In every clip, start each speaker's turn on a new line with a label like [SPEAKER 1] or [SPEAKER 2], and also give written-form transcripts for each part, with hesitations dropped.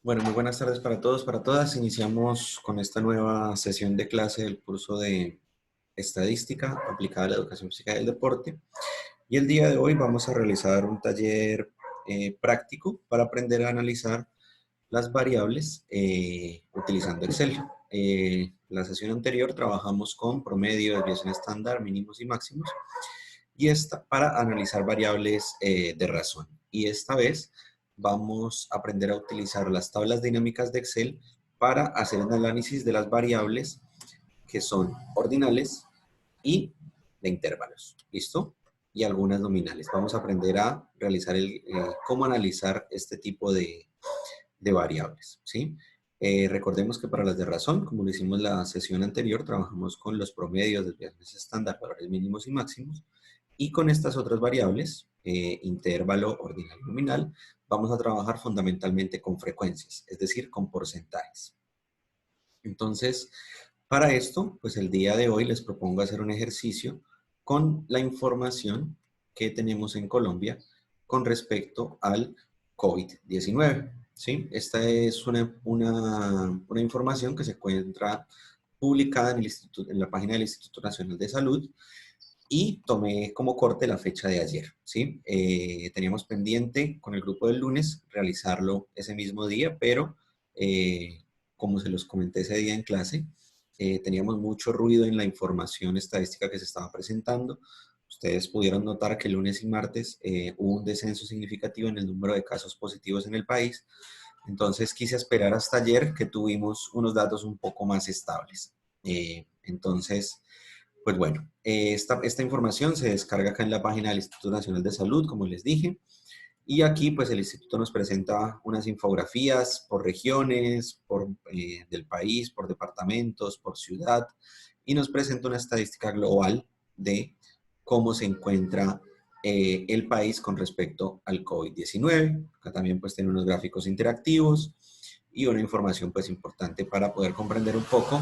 [SPEAKER 1] Bueno, muy buenas tardes para todos, para todas. Iniciamos con esta nueva sesión de clase del curso de Estadística aplicada a la Educación Física y el Deporte. Y el día de hoy vamos a realizar un taller práctico para aprender a analizar las variables utilizando Excel. La sesión anterior trabajamos con promedio, desviación estándar, mínimos y máximos, y esta para analizar variables de razón. Y esta vez vamos a aprender a utilizar las tablas dinámicas de Excel para hacer un análisis de las variables que son ordinales y de intervalos. ¿Listo? Y algunas nominales. Vamos a aprender a realizar cómo analizar este tipo de variables, ¿sí? Recordemos que para las de razón, como lo hicimos la sesión anterior, trabajamos con los promedios, desviaciones estándar, valores mínimos y máximos, y con estas otras variables, intervalo, ordinal y nominal, vamos a trabajar fundamentalmente con frecuencias, es decir, con porcentajes. Entonces, para esto, pues el día de hoy les propongo hacer un ejercicio con la información que tenemos en Colombia con respecto al COVID-19. ¿Sí? Esta es una información que se encuentra publicada en la página del Instituto Nacional de Salud y tomé como corte la fecha de ayer. ¿Sí? Teníamos pendiente con el grupo del lunes realizarlo ese mismo día, pero como se los comenté ese día en clase, teníamos mucho ruido en la información estadística que se estaba presentando. Ustedes pudieron notar que lunes y martes hubo un descenso significativo en el número de casos positivos en el país. Entonces quise esperar hasta ayer que tuvimos unos datos un poco más estables. Entonces, pues bueno, esta información se descarga acá en la página del Instituto Nacional de Salud, como les dije. Y aquí, pues, el instituto nos presenta unas infografías por regiones, del país, por departamentos, por ciudad, y nos presenta una estadística global de cómo se encuentra el país con respecto al COVID-19. Acá también, pues, tiene unos gráficos interactivos y una información, pues, importante para poder comprender un poco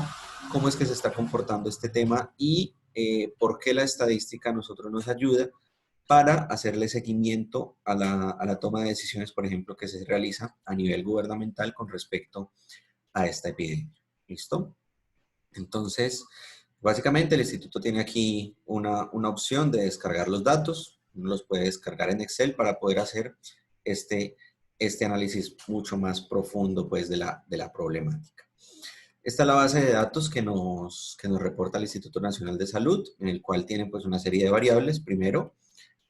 [SPEAKER 1] cómo es que se está comportando este tema y por qué la estadística a nosotros nos ayuda para hacerle seguimiento a la toma de decisiones, por ejemplo, que se realiza a nivel gubernamental con respecto a esta epidemia. ¿Listo? Entonces, básicamente el instituto tiene aquí una opción de descargar los datos. Uno los puede descargar en Excel para poder hacer este, este análisis mucho más profundo, pues, de la problemática. Esta es la base de datos que nos reporta el Instituto Nacional de Salud, en el cual tiene, pues, una serie de variables. Primero,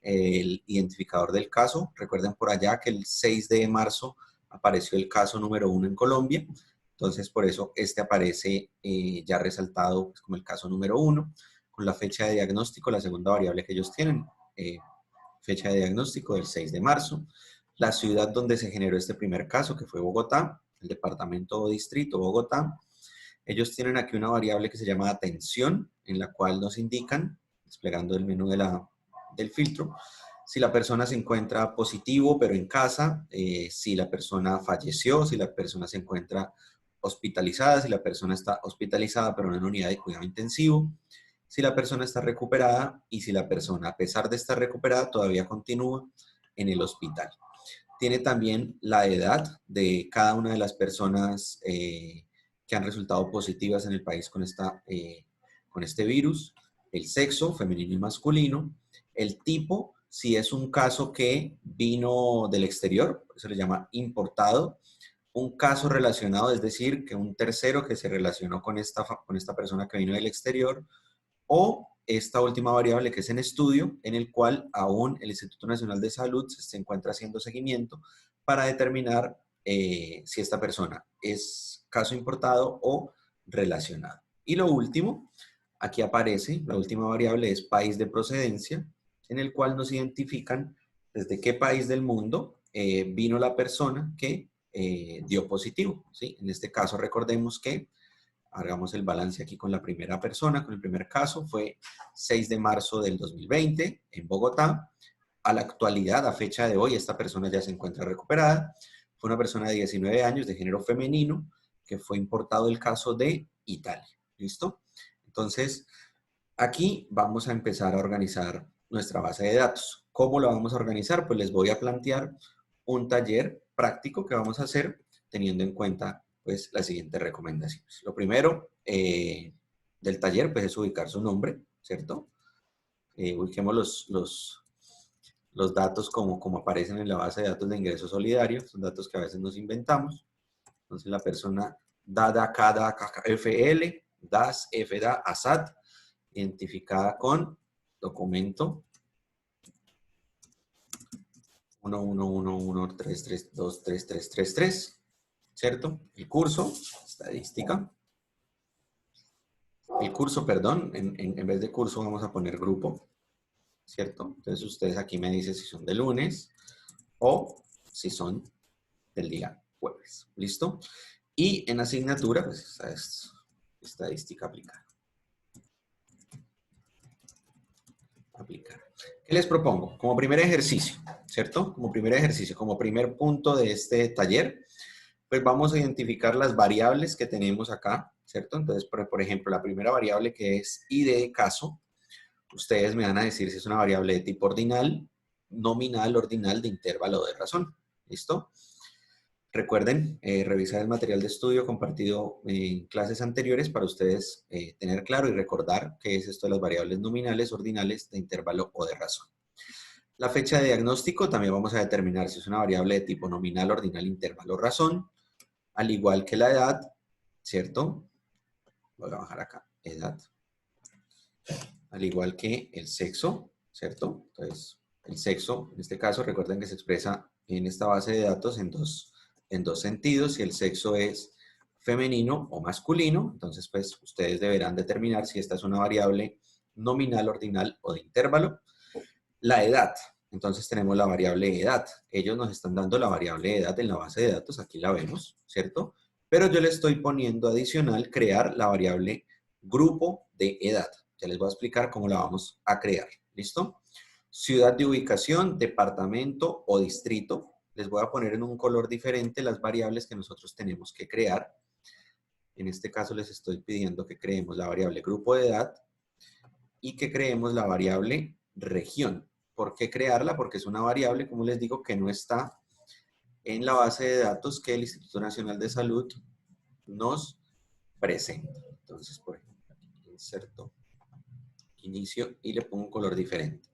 [SPEAKER 1] el identificador del caso. Recuerden por allá que el 6 de marzo apareció el caso número 1 en Colombia. Entonces, por eso este aparece ya resaltado, pues, como el caso número 1, con la fecha de diagnóstico, la segunda variable que ellos tienen, fecha de diagnóstico del 6 de marzo, la ciudad donde se generó este primer caso, que fue Bogotá, el departamento o distrito Bogotá. Ellos tienen aquí una variable que se llama atención, en la cual nos indican, desplegando el menú del filtro, si la persona se encuentra positivo pero en casa, si la persona falleció, si la persona se encuentra hospitalizada, si la persona está hospitalizada pero en una unidad de cuidado intensivo, si la persona está recuperada y si la persona, a pesar de estar recuperada, todavía continúa en el hospital. Tiene también la edad de cada una de las personas que han resultado positivas en el país con este virus, el sexo, femenino y masculino, el tipo, si es un caso que vino del exterior, eso le llama importado, un caso relacionado, es decir, que un tercero que se relacionó con esta persona que vino del exterior, o esta última variable que es en estudio, en el cual aún el Instituto Nacional de Salud se encuentra haciendo seguimiento para determinar si esta persona es caso importado o relacionado. Y lo último, aquí aparece, la última variable es país de procedencia, en el cual nos identifican desde qué país del mundo vino la persona que dio positivo. ¿Sí? En este caso recordemos que hagamos el balance aquí con la primera persona, con el primer caso, fue 6 de marzo del 2020 en Bogotá. A la actualidad, a fecha de hoy, esta persona ya se encuentra recuperada. Fue una persona de 19 años, de género femenino, que fue importado el caso de Italia. ¿Listo? Entonces, aquí vamos a empezar a organizar nuestra base de datos. ¿Cómo lo vamos a organizar? Pues les voy a plantear un taller práctico que vamos a hacer teniendo en cuenta pues las siguientes recomendaciones. Lo primero del taller pues es ubicar su nombre, ¿cierto? Ubiquemos los datos como aparecen en la base de datos de ingreso solidario, son datos que a veces nos inventamos. Entonces la persona DADA, CADA, FL, DAS, FDA, ASAT, identificada con documento 11113323333, ¿cierto? El curso, estadística. El curso, perdón, en vez de curso vamos a poner grupo, ¿cierto? Entonces ustedes aquí me dicen si son de lunes o si son del día jueves, ¿listo? Y en asignatura, pues esta es estadística aplicada. Aplicar. ¿Qué les propongo? Como primer ejercicio, ¿cierto? Como primer ejercicio, como primer punto de este taller, pues vamos a identificar las variables que tenemos acá, ¿cierto? Entonces, por ejemplo, la primera variable que es ID de caso, ustedes me van a decir si es una variable de tipo ordinal, nominal, ordinal, de intervalo o de razón, ¿listo? Recuerden revisar el material de estudio compartido en clases anteriores para ustedes tener claro y recordar qué es esto de las variables nominales, ordinales, de intervalo o de razón. La fecha de diagnóstico también vamos a determinar si es una variable de tipo nominal, ordinal, intervalo o razón, al igual que la edad, ¿cierto? Voy a bajar acá, edad. Al igual que el sexo, ¿cierto? Entonces, el sexo, en este caso, recuerden que se expresa en esta base de datos en dos sentidos. Si el sexo es femenino o masculino, entonces pues ustedes deberán determinar si esta es una variable nominal, ordinal o de intervalo. La edad, entonces tenemos la variable edad. Ellos nos están dando la variable edad en la base de datos, aquí la vemos, ¿cierto? Pero yo le estoy poniendo adicional crear la variable grupo de edad. Ya les voy a explicar cómo la vamos a crear, ¿listo? Ciudad de ubicación, departamento o distrito. Les voy a poner en un color diferente las variables que nosotros tenemos que crear. En este caso les estoy pidiendo que creemos la variable grupo de edad y que creemos la variable región. ¿Por qué crearla? Porque es una variable, como les digo, que no está en la base de datos que el Instituto Nacional de Salud nos presenta. Entonces, por ejemplo, inserto, inicio y le pongo un color diferente.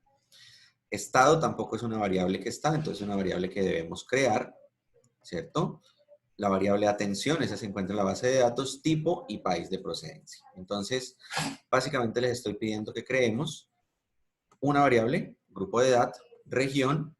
[SPEAKER 1] Estado tampoco es una variable que está, entonces es una variable que debemos crear, ¿cierto? La variable atención, esa se encuentra en la base de datos, tipo y país de procedencia. Entonces, básicamente les estoy pidiendo que creemos una variable, grupo de edad, región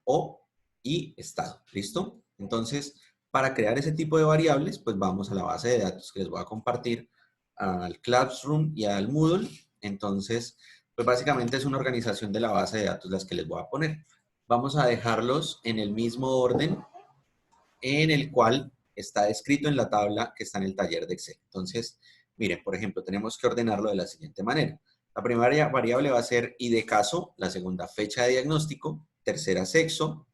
[SPEAKER 1] y estado. ¿Listo? Entonces, para crear ese tipo de variables, pues vamos a la base de datos que les voy a compartir, al Classroom y al Moodle. Entonces, pues básicamente es una organización de la base de datos las que les voy a poner. Vamos a dejarlos en el mismo orden en el cual está escrito en la tabla que está en el taller de Excel. Entonces, miren, por ejemplo, tenemos que ordenarlo de la siguiente manera. La primera variable va a ser ID caso, la segunda fecha de diagnóstico, tercera sexo,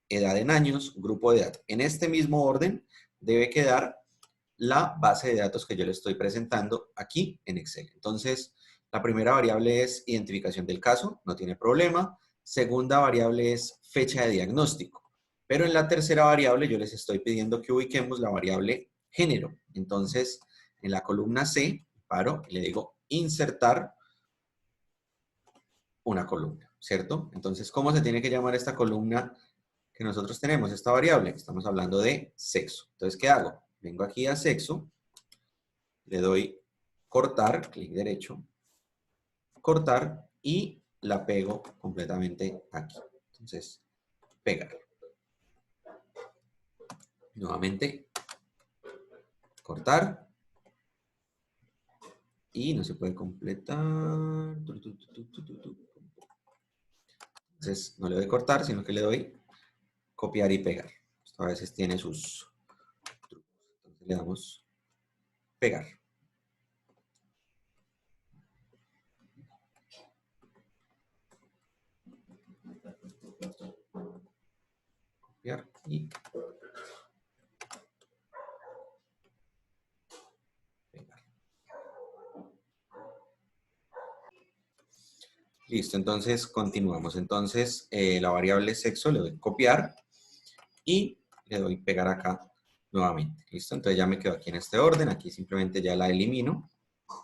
[SPEAKER 1] edad en años, grupo de edad. En este mismo orden debe quedar la base de datos que yo le estoy presentando aquí en Excel. Entonces, la primera variable es identificación del caso, no tiene problema. Segunda variable es fecha de diagnóstico. Pero en la tercera variable yo les estoy pidiendo que ubiquemos la variable género. Entonces, en la columna C, paro y le digo insertar una columna, ¿cierto? Entonces, ¿cómo se tiene que llamar esta columna que nosotros tenemos, esta variable? Estamos hablando de sexo. Entonces, ¿qué hago? Vengo aquí a sexo, le doy cortar, clic derecho, cortar y la pego completamente aquí. Entonces, pegar. Nuevamente, cortar. Y no se puede completar. Entonces, no le doy cortar, sino que le doy copiar y pegar. Esto a veces tiene sus trucos. Entonces, le damos pegar. Copiar y pegar. Listo, entonces continuamos. Entonces, la variable sexo le doy copiar y le doy pegar acá nuevamente. ¿Listo? Entonces ya me quedo aquí en este orden. Aquí simplemente ya la elimino,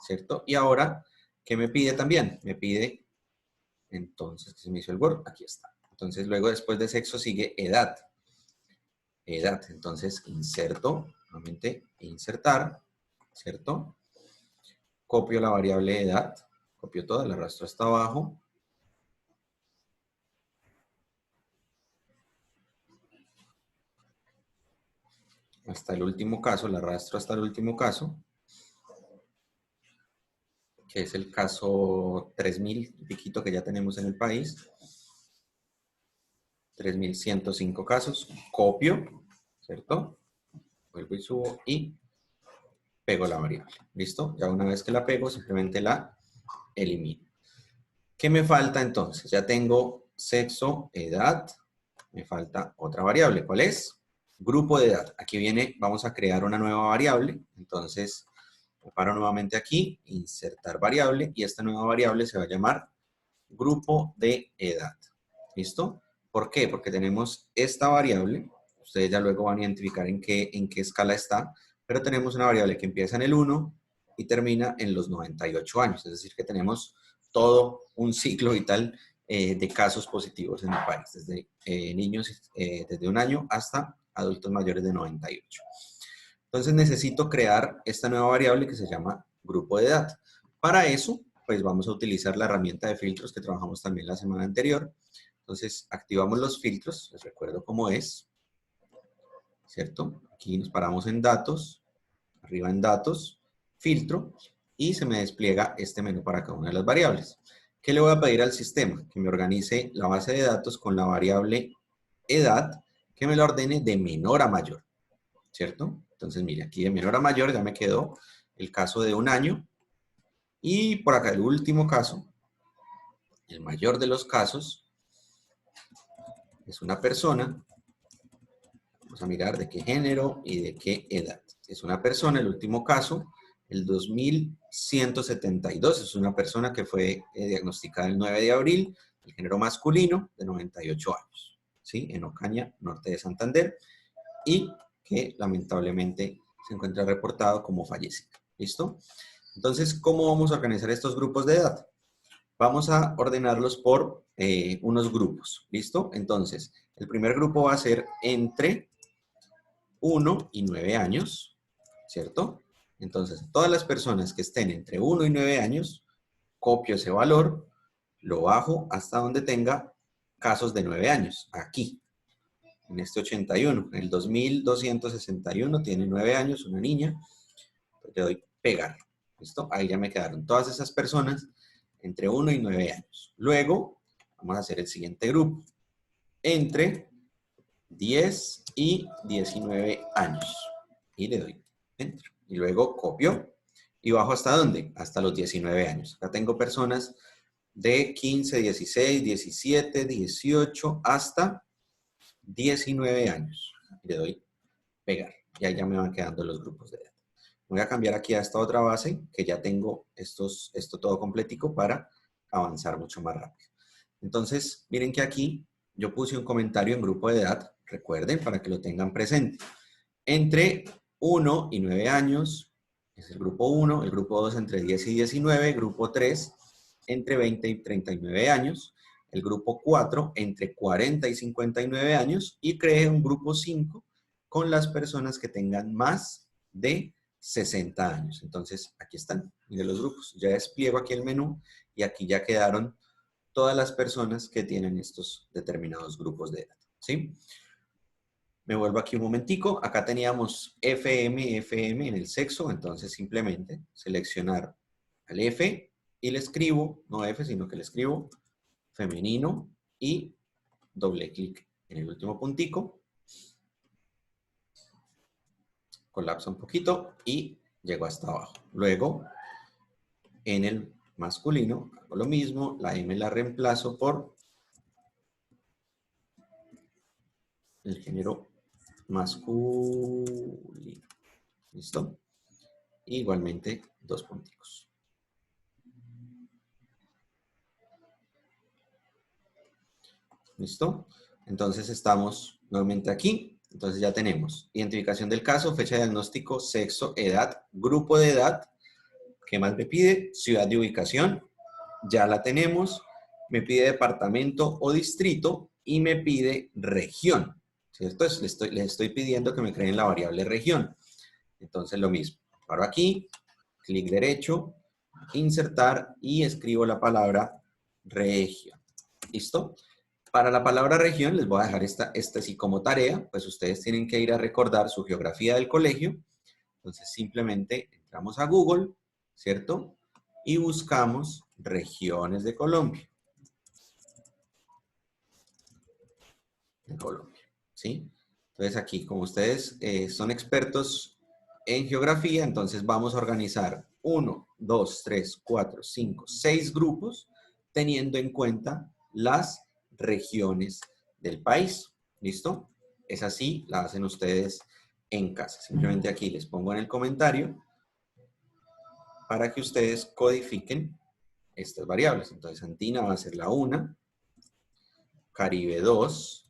[SPEAKER 1] ¿cierto? Y ahora, ¿qué me pide también? Me pide, entonces, que se me hizo el Word. Aquí está. Entonces, luego después de sexo sigue edad. Edad. Entonces, inserto, nuevamente, insertar, ¿cierto? Copio la variable edad. Copio toda, la arrastro hasta abajo. Hasta el último caso, la arrastro hasta el último caso, que es el caso 3000 y piquito que ya tenemos en el país. 3105 casos. Copio, ¿cierto? Vuelvo y subo y pego la variable. ¿Listo? Ya una vez que la pego, simplemente la elimino. ¿Qué me falta entonces? Ya tengo sexo, edad. Me falta otra variable. ¿Cuál es? Grupo de edad. Aquí viene, vamos a crear una nueva variable. Entonces, me paro nuevamente aquí, insertar variable, y esta nueva variable se va a llamar grupo de edad. ¿Listo? ¿Por qué? Porque tenemos esta variable, ustedes ya luego van a identificar en qué escala está, pero tenemos una variable que empieza en el 1 y termina en los 98 años, es decir, que tenemos todo un ciclo vital de casos positivos en el país, desde niños desde 1 año hasta adultos mayores de 98. Entonces necesito crear esta nueva variable que se llama grupo de edad. Para eso, pues vamos a utilizar la herramienta de filtros que trabajamos también la semana anterior. Entonces activamos los filtros, les recuerdo cómo es, ¿cierto? Aquí nos paramos en datos, arriba en datos, filtro, y se me despliega este menú para cada una de las variables. ¿Qué le voy a pedir al sistema? Que me organice la base de datos con la variable edad, que me la ordene de menor a mayor, ¿cierto? Entonces, mire, aquí de menor a mayor ya me quedó el caso de 1 año, y por acá el último caso, el mayor de los casos, es una persona. Vamos a mirar de qué género y de qué edad. Es una persona, el último caso, el 2172, es una persona que fue diagnosticada el 9 de abril, el género masculino, de 98 años, ¿sí? En Ocaña, norte de Santander, y que lamentablemente se encuentra reportado como fallecido. ¿Listo? Entonces, ¿cómo vamos a organizar estos grupos de edad? Vamos a ordenarlos por unos grupos. ¿Listo? Entonces, el primer grupo va a ser entre 1 y 9 años, ¿cierto? Entonces, todas las personas que estén entre 1 y 9 años, copio ese valor, lo bajo hasta donde tenga casos de 9 años, aquí, en este 81. El 2261 tiene 9 años, una niña, le doy pegar, ¿listo? Ahí ya me quedaron todas esas personas entre 1 y 9 años. Luego, vamos a hacer el siguiente grupo, entre 10 y 19 años. Y le doy Enter. Y luego copio y bajo ¿hasta dónde? Hasta los 19 años. Acá tengo personas de 15, 16, 17, 18 hasta 19 años. Y le doy pegar. Y ahí ya me van quedando los grupos de edad. Voy a cambiar aquí a esta otra base, que ya tengo esto todo completico para avanzar mucho más rápido. Entonces, miren que aquí yo puse un comentario en grupo de edad, recuerden, para que lo tengan presente. Entre 1 y 9 años, es el grupo 1, el grupo 2 entre 10 y 19, grupo 3 entre 20 y 39 años, el grupo 4 entre 40 y 59 años, y cree un grupo 5 con las personas que tengan más de 60 años. Entonces, aquí están, miren los grupos. Ya despliego aquí el menú y aquí ya quedaron todas las personas que tienen estos determinados grupos de edad, ¿sí? Me vuelvo aquí un momentico. Acá teníamos FM, FM en el sexo, entonces simplemente seleccionar al F y le escribo, no F, sino que le escribo femenino y doble clic en el último puntico. Colapsa un poquito y llego hasta abajo. Luego, en el masculino, hago lo mismo, la M la reemplazo por el género masculino. ¿Listo? Igualmente, dos punticos. ¿Listo? Entonces estamos nuevamente aquí. Entonces ya tenemos identificación del caso, fecha de diagnóstico, sexo, edad, grupo de edad. ¿Qué más me pide? Ciudad de ubicación. Ya la tenemos. Me pide departamento o distrito y me pide región. ¿Cierto? Les estoy pidiendo que me creen la variable región. Entonces lo mismo. Paro aquí, clic derecho, insertar y escribo la palabra región. ¿Listo? Para la palabra región les voy a dejar esta así como tarea, pues ustedes tienen que ir a recordar su geografía del colegio. Entonces simplemente entramos a Google, ¿cierto? Y buscamos regiones de Colombia. ¿Sí? Entonces aquí, como ustedes son expertos en geografía, entonces vamos a organizar 1, 2, 3, 4, 5, 6 grupos, teniendo en cuenta las regiones del país. ¿Listo? Es así, la hacen ustedes en casa. Simplemente aquí les pongo en el comentario para que ustedes codifiquen estas variables. Entonces, Andina va a ser la 1, Caribe 2,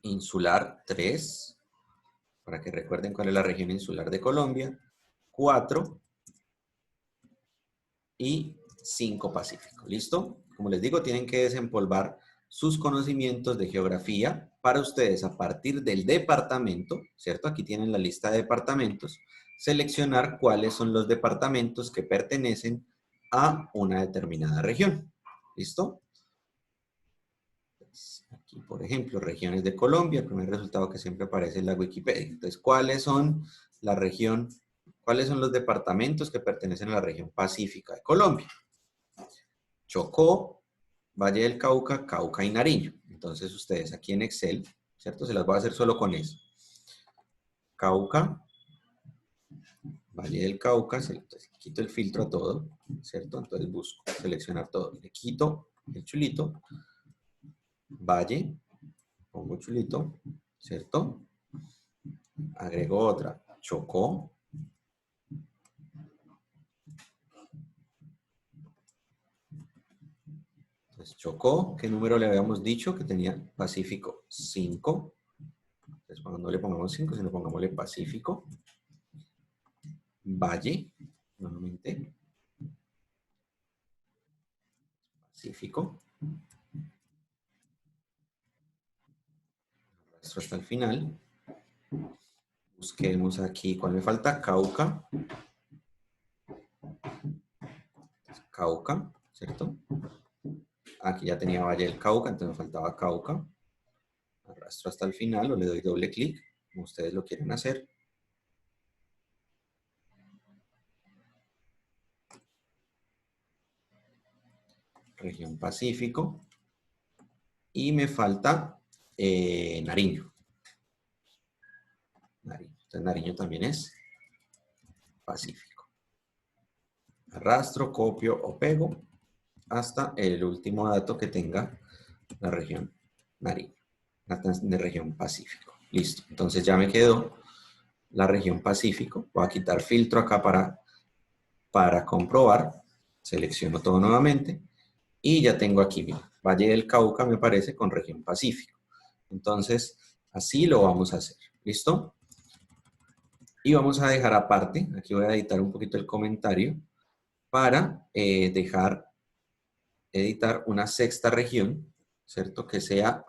[SPEAKER 1] Insular 3, para que recuerden cuál es la región insular de Colombia, 4 y 5 Pacífico. ¿Listo? Como les digo, tienen que desempolvar sus conocimientos de geografía para ustedes a partir del departamento, ¿cierto? Aquí tienen la lista de departamentos, seleccionar cuáles son los departamentos que pertenecen a una determinada región. ¿Listo? Aquí, por ejemplo, regiones de Colombia, el primer resultado que siempre aparece en la Wikipedia. Entonces, ¿cuáles son los departamentos que pertenecen a la región pacífica de Colombia? Chocó, Valle del Cauca, Cauca y Nariño. Entonces, ustedes aquí en Excel, ¿cierto? Se las voy a hacer solo con eso. Cauca, Valle del Cauca, entonces, quito el filtro a todo, ¿cierto? Entonces busco seleccionar todo. Le quito el chulito, Valle, pongo chulito, ¿cierto? Agrego otra, Chocó. Entonces, Chocó, ¿qué número le habíamos dicho que tenía? Pacífico 5. Entonces, cuando no le pongamos 5, sino pongámosle Pacífico. Valle, nuevamente. Pacífico. Arrastro hasta el final. Busquemos aquí, ¿cuál me falta? Cauca. Cauca, ¿cierto? Aquí ya tenía Valle del Cauca, entonces me faltaba Cauca. Arrastro hasta el final o le doy doble clic, como ustedes lo quieren hacer. Región Pacífico. Y me falta Nariño. Entonces Nariño también es Pacífico. Arrastro, copio o pego hasta el último dato que tenga la región Nariño, de región Pacífico. Listo, entonces ya me quedó la región Pacífico. Voy a quitar filtro acá para comprobar. Selecciono todo nuevamente y ya tengo aquí, mira, Valle del Cauca me parece con región Pacífico. Entonces, así lo vamos a hacer. ¿Listo? Y vamos a dejar aparte, aquí voy a editar un poquito el comentario, para editar una sexta región, ¿cierto? Que sea,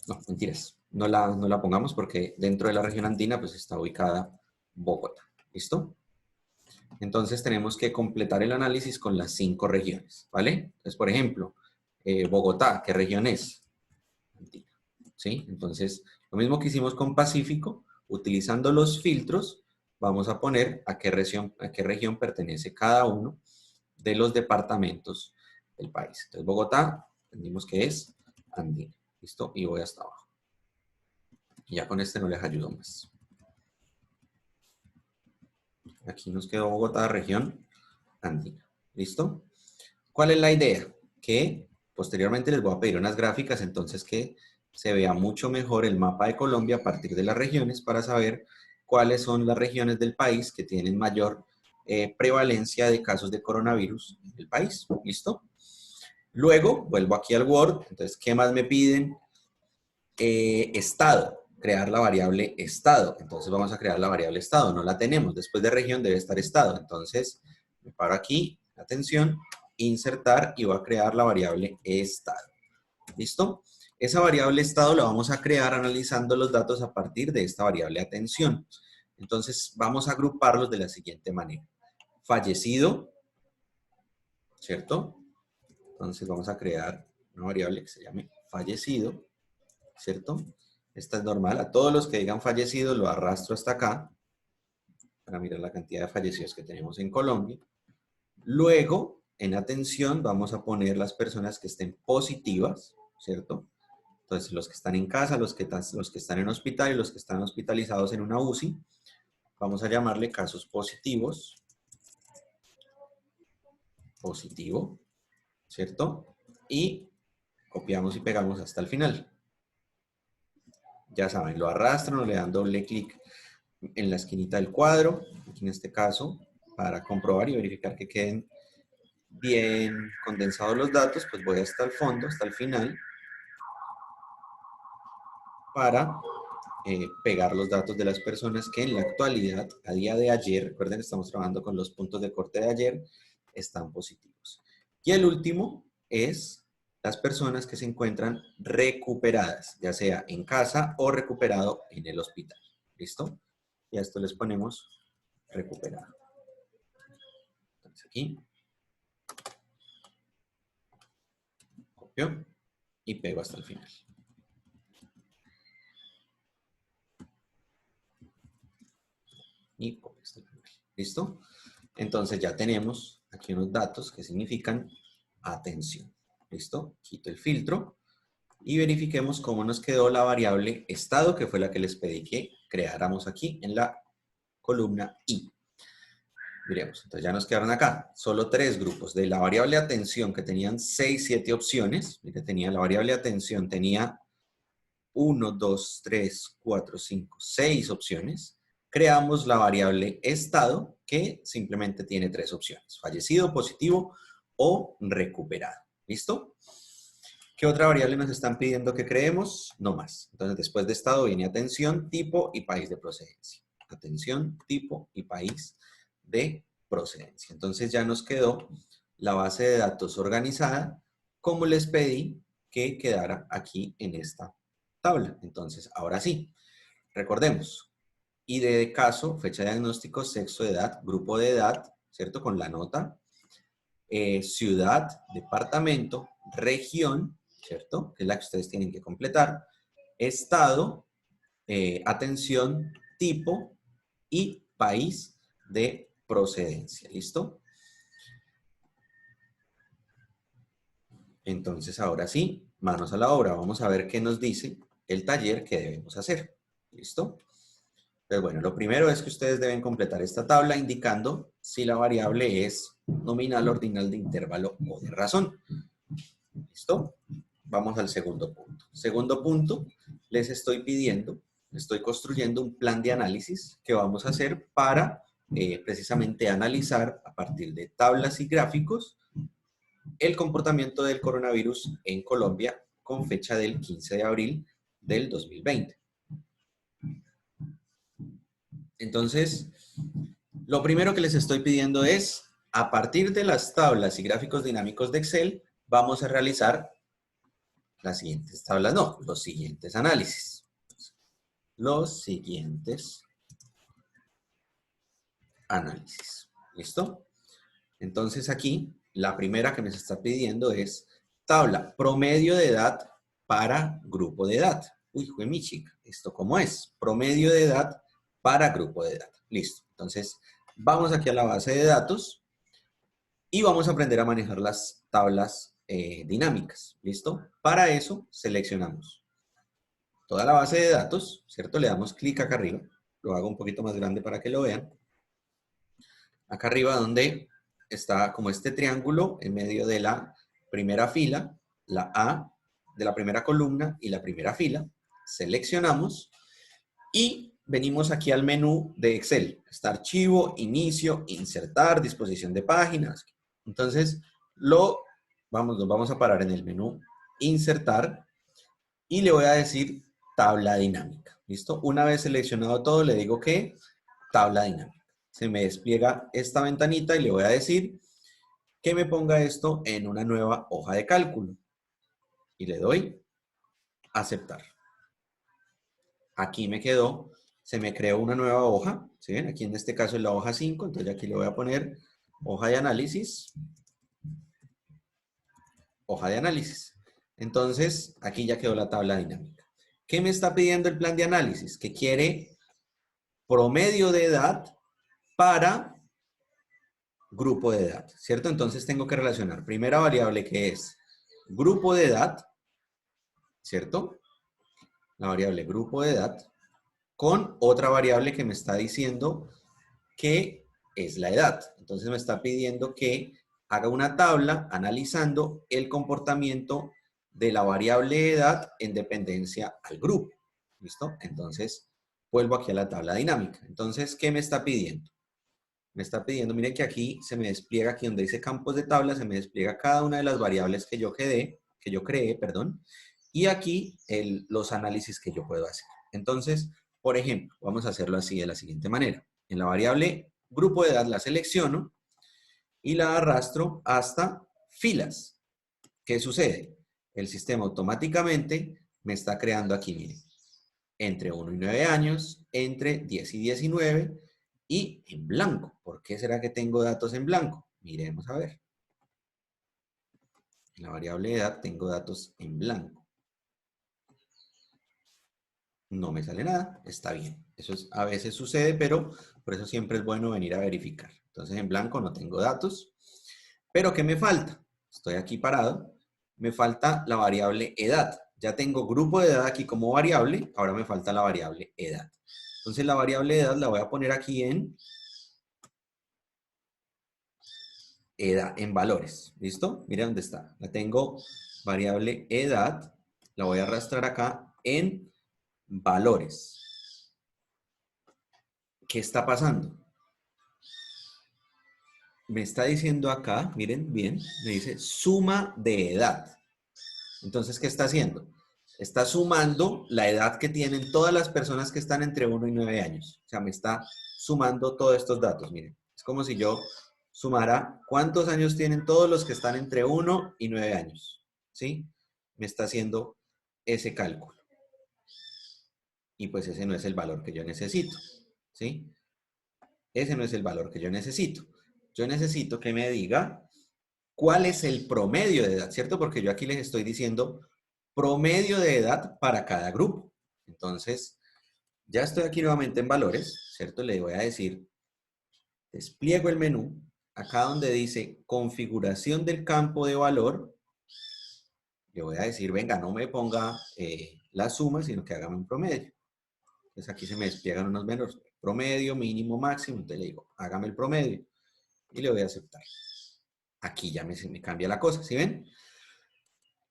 [SPEAKER 1] no, mentiras, no la pongamos porque dentro de la región andina pues está ubicada Bogotá. ¿Listo? Entonces tenemos que completar el análisis con las 5 regiones, ¿vale? Entonces, por ejemplo, Bogotá, ¿qué región es? Andina, ¿sí? Entonces, lo mismo que hicimos con Pacífico, utilizando los filtros, vamos a poner a qué región pertenece cada uno de los departamentos del país. Entonces, Bogotá, entendimos que es andina. ¿Listo? Y voy hasta abajo. Y ya con este no les ayudo más. Aquí nos quedó Bogotá, región andina. ¿Listo? ¿Cuál es la idea? Que posteriormente les voy a pedir unas gráficas, entonces que se vea mucho mejor el mapa de Colombia a partir de las regiones para saber cuáles son las regiones del país que tienen mayor prevalencia de casos de coronavirus en el país. ¿Listo? Luego vuelvo aquí al Word. Entonces, ¿qué más me piden? Estado, crear la variable estado. Entonces vamos a crear la variable estado, no la tenemos. Después de región debe estar estado. Entonces me paro aquí, atención, insertar y voy a crear la variable estado. ¿Listo? Esa variable estado la vamos a crear analizando los datos a partir de esta variable atención. Entonces vamos a agruparlos de la siguiente manera. Fallecido, ¿cierto? Entonces vamos a crear una variable que se llame fallecido, ¿cierto? Esta es normal. A todos los que digan fallecido lo arrastro hasta acá para mirar la cantidad de fallecidos que tenemos en Colombia. Luego, en atención, vamos a poner las personas que estén positivas, ¿cierto? Entonces, los que están en casa, los que están en hospital y los que están hospitalizados en una UCI, vamos a llamarle casos positivos. Positivo, ¿cierto? Y copiamos y pegamos hasta el final. Ya saben, lo arrastran o le dan doble clic en la esquinita del cuadro, aquí en este caso, para comprobar y verificar que queden bien condensados los datos, pues voy hasta el fondo, hasta el final, para pegar los datos de las personas que en la actualidad, a día de ayer, recuerden que estamos trabajando con los puntos de corte de ayer, están positivos. Y el último es las personas que se encuentran recuperadas, ya sea en casa o recuperado en el hospital. ¿Listo? Y a esto les ponemos recuperado. Entonces aquí, copio y pego hasta el final. Y copio hasta el final. ¿Listo? Entonces ya tenemos aquí unos datos que significan atención. ¿Listo? Quito el filtro y verifiquemos cómo nos quedó la variable estado, que fue la que les pedí que creáramos aquí en la columna I. Miremos, entonces ya nos quedaron acá solo 3 grupos. De la variable atención, que tenían 6, 7 opciones, mire, tenía la variable atención, tenía 1, 2, 3, 4, 5, 6 opciones. Creamos la variable estado, que simplemente tiene 3 opciones: fallecido, positivo o recuperado. ¿Listo? ¿Qué otra variable nos están pidiendo que creemos? No más. Entonces, después de estado viene atención, tipo y país de procedencia. Atención, tipo y país de procedencia. Entonces, ya nos quedó la base de datos organizada, como les pedí que quedara aquí en esta tabla. Entonces, ahora sí, recordemos: ID de caso, fecha de diagnóstico, sexo, edad, grupo de edad, ¿cierto? Con la nota, ciudad, departamento, región, ¿cierto? Que es la que ustedes tienen que completar, estado, atención, tipo y país de procedencia. ¿Listo? Entonces, ahora sí, manos a la obra. Vamos a ver qué nos dice el taller que debemos hacer. ¿Listo? Entonces, bueno, lo primero es que ustedes deben completar esta tabla indicando si la variable es nominal, ordinal, de intervalo o de razón. ¿Listo? Vamos al segundo punto. Segundo punto, les estoy pidiendo, estoy construyendo un plan de análisis que vamos a hacer para precisamente analizar a partir de tablas y gráficos el comportamiento del coronavirus en Colombia con fecha del 15 de abril del 2020. Entonces, lo primero que les estoy pidiendo es, a partir de las tablas y gráficos dinámicos de Excel, vamos a realizar las siguientes tablas, no, los siguientes análisis. Los siguientes análisis. ¿Listo? Entonces aquí, la primera que me está pidiendo es tabla promedio de edad para grupo de edad. Uy, fue mi chica. ¿Esto cómo es? Promedio de edad para grupo de edad. Listo. Entonces, vamos aquí a la base de datos y vamos a aprender a manejar las tablas dinámicas. ¿Listo? Para eso, seleccionamos toda la base de datos, ¿cierto? Le damos clic acá arriba. Lo hago un poquito más grande para que lo vean. Acá arriba donde está como este triángulo en medio de la primera fila, la A de la primera columna y la primera fila. Seleccionamos y venimos aquí al menú de Excel. Está archivo, inicio, insertar, disposición de páginas. Entonces, nos vamos a parar en el menú insertar y le voy a decir tabla dinámica. ¿Listo? Una vez seleccionado todo, le digo que tabla dinámica. Se me despliega esta ventanita y le voy a decir que me ponga esto en una nueva hoja de cálculo. Y le doy aceptar. Aquí me quedó, se me creó una nueva hoja. ¿Sí ven? Aquí en este caso es la hoja 5, entonces aquí le voy a poner hoja de análisis. Hoja de análisis. Entonces, aquí ya quedó la tabla dinámica. ¿Qué me está pidiendo el plan de análisis? Que quiere promedio de edad para grupo de edad, ¿cierto? Entonces tengo que relacionar primera variable que es grupo de edad, ¿cierto? La variable grupo de edad con otra variable que me está diciendo que es la edad. Entonces me está pidiendo que haga una tabla analizando el comportamiento de la variable edad en dependencia al grupo. ¿Listo? Entonces vuelvo aquí a la tabla dinámica. Entonces, ¿qué me está pidiendo? Me está pidiendo, miren que aquí se me despliega, aquí donde dice campos de tabla, se me despliega cada una de las variables que yo creé, perdón, y aquí los análisis que yo puedo hacer. Entonces, por ejemplo, vamos a hacerlo así de la siguiente manera. En la variable grupo de edad la selecciono y la arrastro hasta filas. ¿Qué sucede? El sistema automáticamente me está creando aquí, miren, entre 1 y 9 años, entre 10 y 19 y en blanco. ¿Por qué será que tengo datos en blanco? Miremos a ver. En la variable de edad tengo datos en blanco. No me sale nada, está bien. Eso a veces sucede, pero por eso siempre es bueno venir a verificar. Entonces en blanco no tengo datos. Pero ¿qué me falta? Estoy aquí parado. Me falta la variable edad. Ya tengo grupo de edad aquí como variable, ahora me falta la variable edad. Entonces la variable edad la voy a poner aquí en edad, en valores. ¿Listo? Mira dónde está. La tengo variable edad, la voy a arrastrar acá en valores. ¿Qué está pasando? Me está diciendo acá, miren bien, me dice suma de edad. Entonces, ¿qué está haciendo? Está sumando la edad que tienen todas las personas que están entre 1 y 9 años. O sea, me está sumando todos estos datos, miren. Es como si yo sumara cuántos años tienen todos los que están entre 1 y 9 años. ¿Sí? Me está haciendo ese cálculo. Y pues ese no es el valor que yo necesito. ¿Sí? Ese no es el valor que yo necesito. Yo necesito que me diga cuál es el promedio de edad, ¿cierto? Porque yo aquí les estoy diciendo promedio de edad para cada grupo. Entonces, ya estoy aquí nuevamente en valores, ¿cierto? Le voy a decir, despliego el menú, acá donde dice configuración del campo de valor, le voy a decir, venga, no me ponga la suma, sino que hágame un promedio. Entonces aquí se me despliegan unos menús, promedio, mínimo, máximo, entonces le digo, hágame el promedio y le voy a aceptar. Aquí ya me cambia la cosa, ¿sí ven?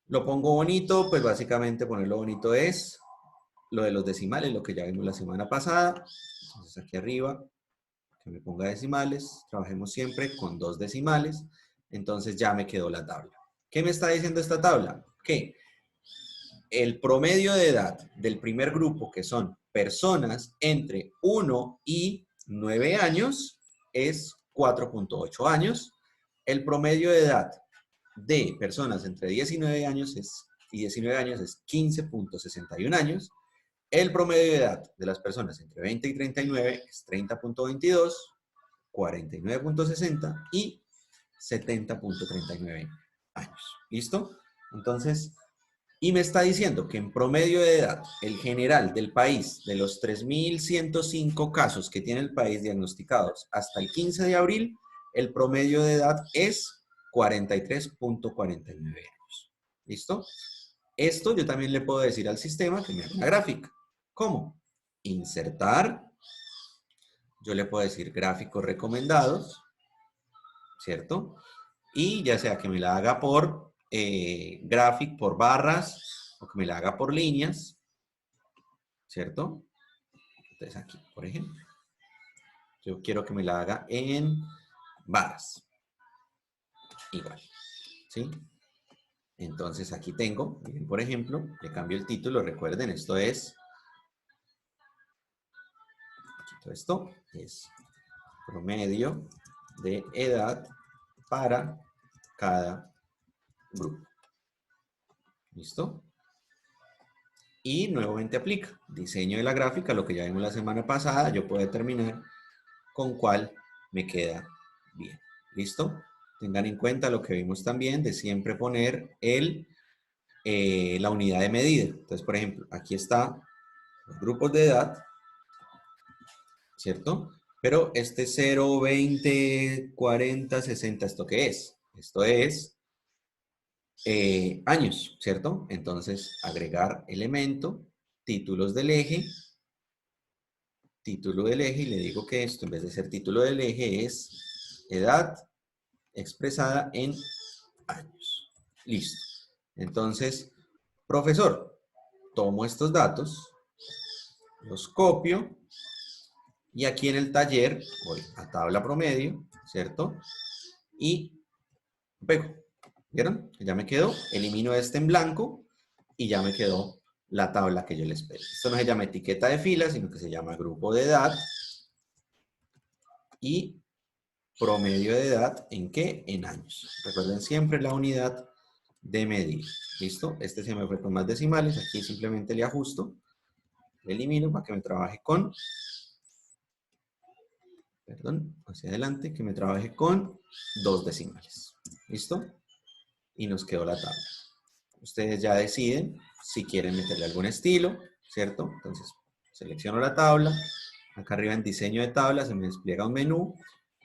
[SPEAKER 1] Lo pongo bonito, pues básicamente ponerlo bonito es lo de los decimales, lo que ya vimos la semana pasada. Entonces aquí arriba, que me ponga decimales, trabajemos siempre con 2 decimales. Entonces ya me quedó la tabla. ¿Qué me está diciendo esta tabla? Que el promedio de edad del primer grupo, que son personas entre 1 y 9 años, es 4.8 años. El promedio de edad de personas entre 19 años y 19 años es 15.61 años. El promedio de edad de las personas entre 20 y 39 es 30.22, 49.60 y 70.39 años. ¿Listo? Entonces, y me está diciendo que en promedio de edad, el general del país, de los 3.105 casos que tiene el país diagnosticados hasta el 15 de abril, el promedio de edad es 43.49 años. ¿Listo? Esto yo también le puedo decir al sistema que me haga una gráfica. ¿Cómo? Insertar. Yo le puedo decir gráficos recomendados, ¿cierto? Y ya sea que me la haga por graphic, por barras, o que me la haga por líneas, ¿cierto? Entonces aquí, por ejemplo, yo quiero que me la haga en barras. Igual, ¿sí? Entonces aquí tengo, miren, por ejemplo, le cambio el título, recuerden, esto es, quito esto, es promedio de edad para cada grupo. ¿Listo? Y nuevamente aplica. Diseño de la gráfica, lo que ya vimos la semana pasada, yo puedo determinar con cuál me queda bien. ¿Listo? Tengan en cuenta lo que vimos también de siempre poner la unidad de medida. Entonces, por ejemplo, aquí está los grupos de edad, ¿cierto? Pero este 0, 20, 40, 60, ¿esto qué es? Esto es años, ¿cierto? Entonces, agregar elemento, títulos del eje, título del eje, y le digo que esto, en vez de ser título del eje, es edad expresada en años. Listo. Entonces, profesor, tomo estos datos, los copio, y aquí en el taller voy a tabla promedio, ¿cierto? Y pego. ¿Vieron? Ya me quedó. Elimino este en blanco y ya me quedó la tabla que yo les pedí. Esto no se llama etiqueta de fila, sino que se llama grupo de edad y promedio de edad, ¿en qué? En años. Recuerden siempre la unidad de medida. ¿Listo? Este se me fue con más decimales. Aquí simplemente le ajusto, le elimino para que me trabaje con, perdón, hacia adelante, que me trabaje con 2 decimales. ¿Listo? Y nos quedó la tabla. Ustedes ya deciden si quieren meterle algún estilo, ¿cierto? Entonces, selecciono la tabla. Acá arriba en diseño de tabla se me despliega un menú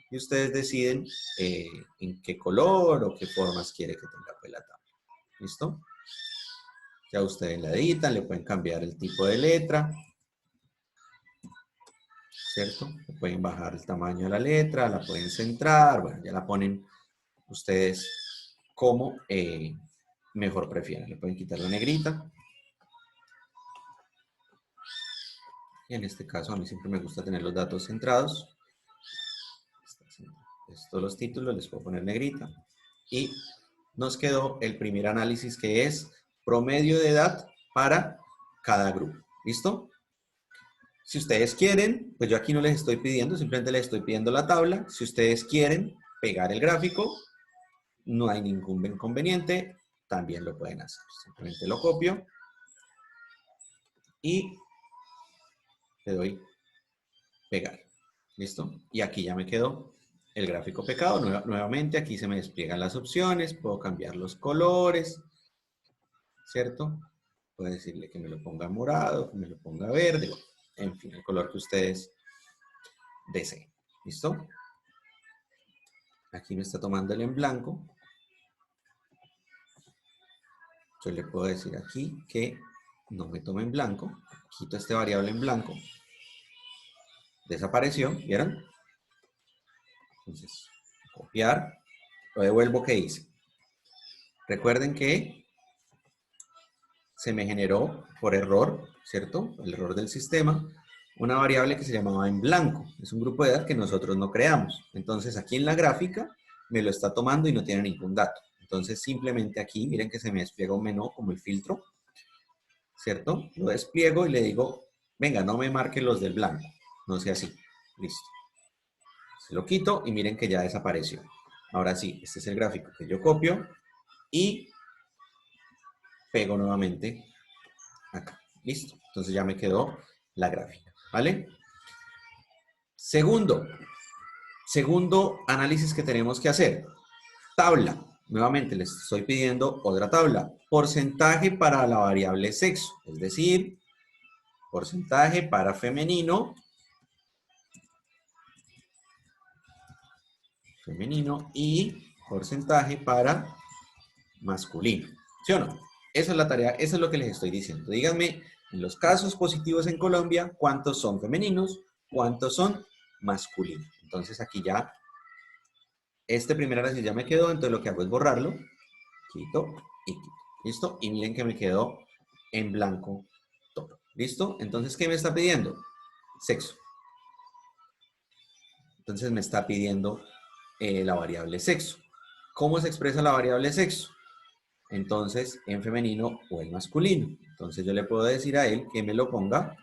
[SPEAKER 1] y ustedes deciden en qué color o qué formas quiere que tenga pues, la tabla. ¿Listo? Ya ustedes la editan, le pueden cambiar el tipo de letra, ¿cierto? Le pueden bajar el tamaño de la letra, la pueden centrar, bueno, ya la ponen ustedes como mejor prefieran. Le pueden quitar la negrita. Y en este caso a mí siempre me gusta tener los datos centrados. Estos los títulos, les puedo poner negrita. Y nos quedó el primer análisis que es promedio de edad para cada grupo. ¿Listo? Si ustedes quieren, pues yo aquí no les estoy pidiendo, simplemente les estoy pidiendo la tabla. Si ustedes quieren pegar el gráfico, no hay ningún inconveniente, también lo pueden hacer. Simplemente lo copio y le doy pegar. ¿Listo? Y aquí ya me quedó el gráfico pegado. Nuevamente aquí se me despliegan las opciones, puedo cambiar los colores, ¿cierto? Puedo decirle que me lo ponga morado, que me lo ponga verde, en fin, el color que ustedes deseen. ¿Listo? Aquí me está tomando el en blanco. Yo le puedo decir aquí que no me tome en blanco. Quito este variable en blanco. Desapareció, ¿vieron? Entonces, copiar. Lo devuelvo que hice. Recuerden que se me generó por error, ¿cierto? El error del sistema, una variable que se llamaba en blanco. Es un grupo de edad que nosotros no creamos. Entonces, aquí en la gráfica me lo está tomando y no tiene ningún dato. Entonces, simplemente aquí, miren que se me despliega un menú como el filtro, ¿cierto? Lo despliego y le digo, venga, no me marque los del blanco. No sea así. Listo. Se lo quito y miren que ya desapareció. Ahora sí, este es el gráfico que yo copio y pego nuevamente acá. Listo. Entonces ya me quedó la gráfica. ¿Vale? Segundo análisis que tenemos que hacer. Tabla. Nuevamente les estoy pidiendo otra tabla. Porcentaje para la variable sexo. Es decir, porcentaje para femenino. Femenino y porcentaje para masculino. ¿Sí o no? Esa es la tarea, eso es lo que les estoy diciendo. Díganme, en los casos positivos en Colombia, ¿cuántos son femeninos? ¿Cuántos son masculinos? Entonces aquí ya, este primer análisis ya me quedó, entonces lo que hago es borrarlo, quito y quito. ¿Listo? Y miren que me quedó en blanco todo. ¿Listo? Entonces, ¿qué me está pidiendo? Sexo. Entonces me está pidiendo la variable sexo. ¿Cómo se expresa la variable sexo? entonces en femenino o en masculino. Entonces yo le puedo decir a él que me lo ponga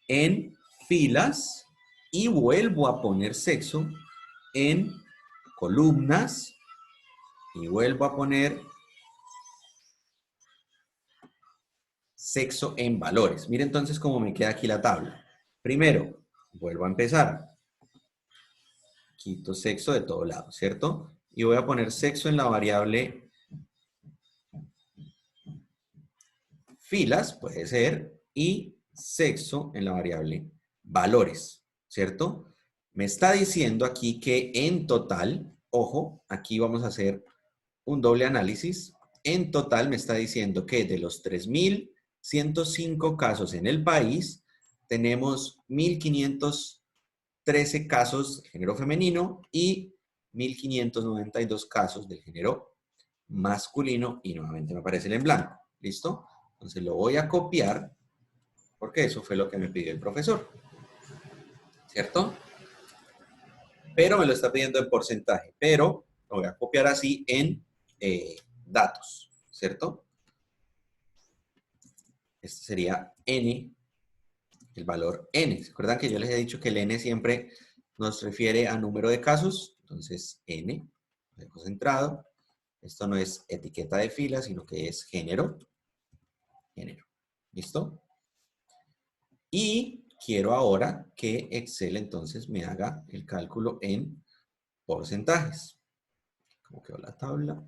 [SPEAKER 1] en filas y vuelvo a poner sexo en columnas y vuelvo a poner sexo en valores. Mire entonces cómo me queda aquí la tabla. Primero, vuelvo a empezar. Quito sexo de todo lado, ¿cierto? Y voy a poner sexo en la variable filas, puede ser, y sexo en la variable valores, ¿cierto? Me está diciendo aquí que en total, ojo, aquí vamos a hacer un doble análisis. En total me está diciendo que de los 3.105 casos en el país, tenemos 1.513 casos de género femenino y 1.592 casos del género masculino y nuevamente me aparece el en blanco. ¿Listo? Entonces lo voy a copiar porque eso fue lo que me pidió el profesor, ¿cierto? Pero me lo está pidiendo en porcentaje, pero lo voy a copiar así en datos, ¿cierto? Este sería n, el valor n. ¿Se acuerdan que yo les he dicho que el n siempre nos refiere a número de casos? Entonces n, lo dejo centrado. Esto no es etiqueta de fila, sino que es género. Género. ¿Listo? Y quiero ahora que Excel entonces me haga el cálculo en porcentajes. ¿Cómo quedó la tabla?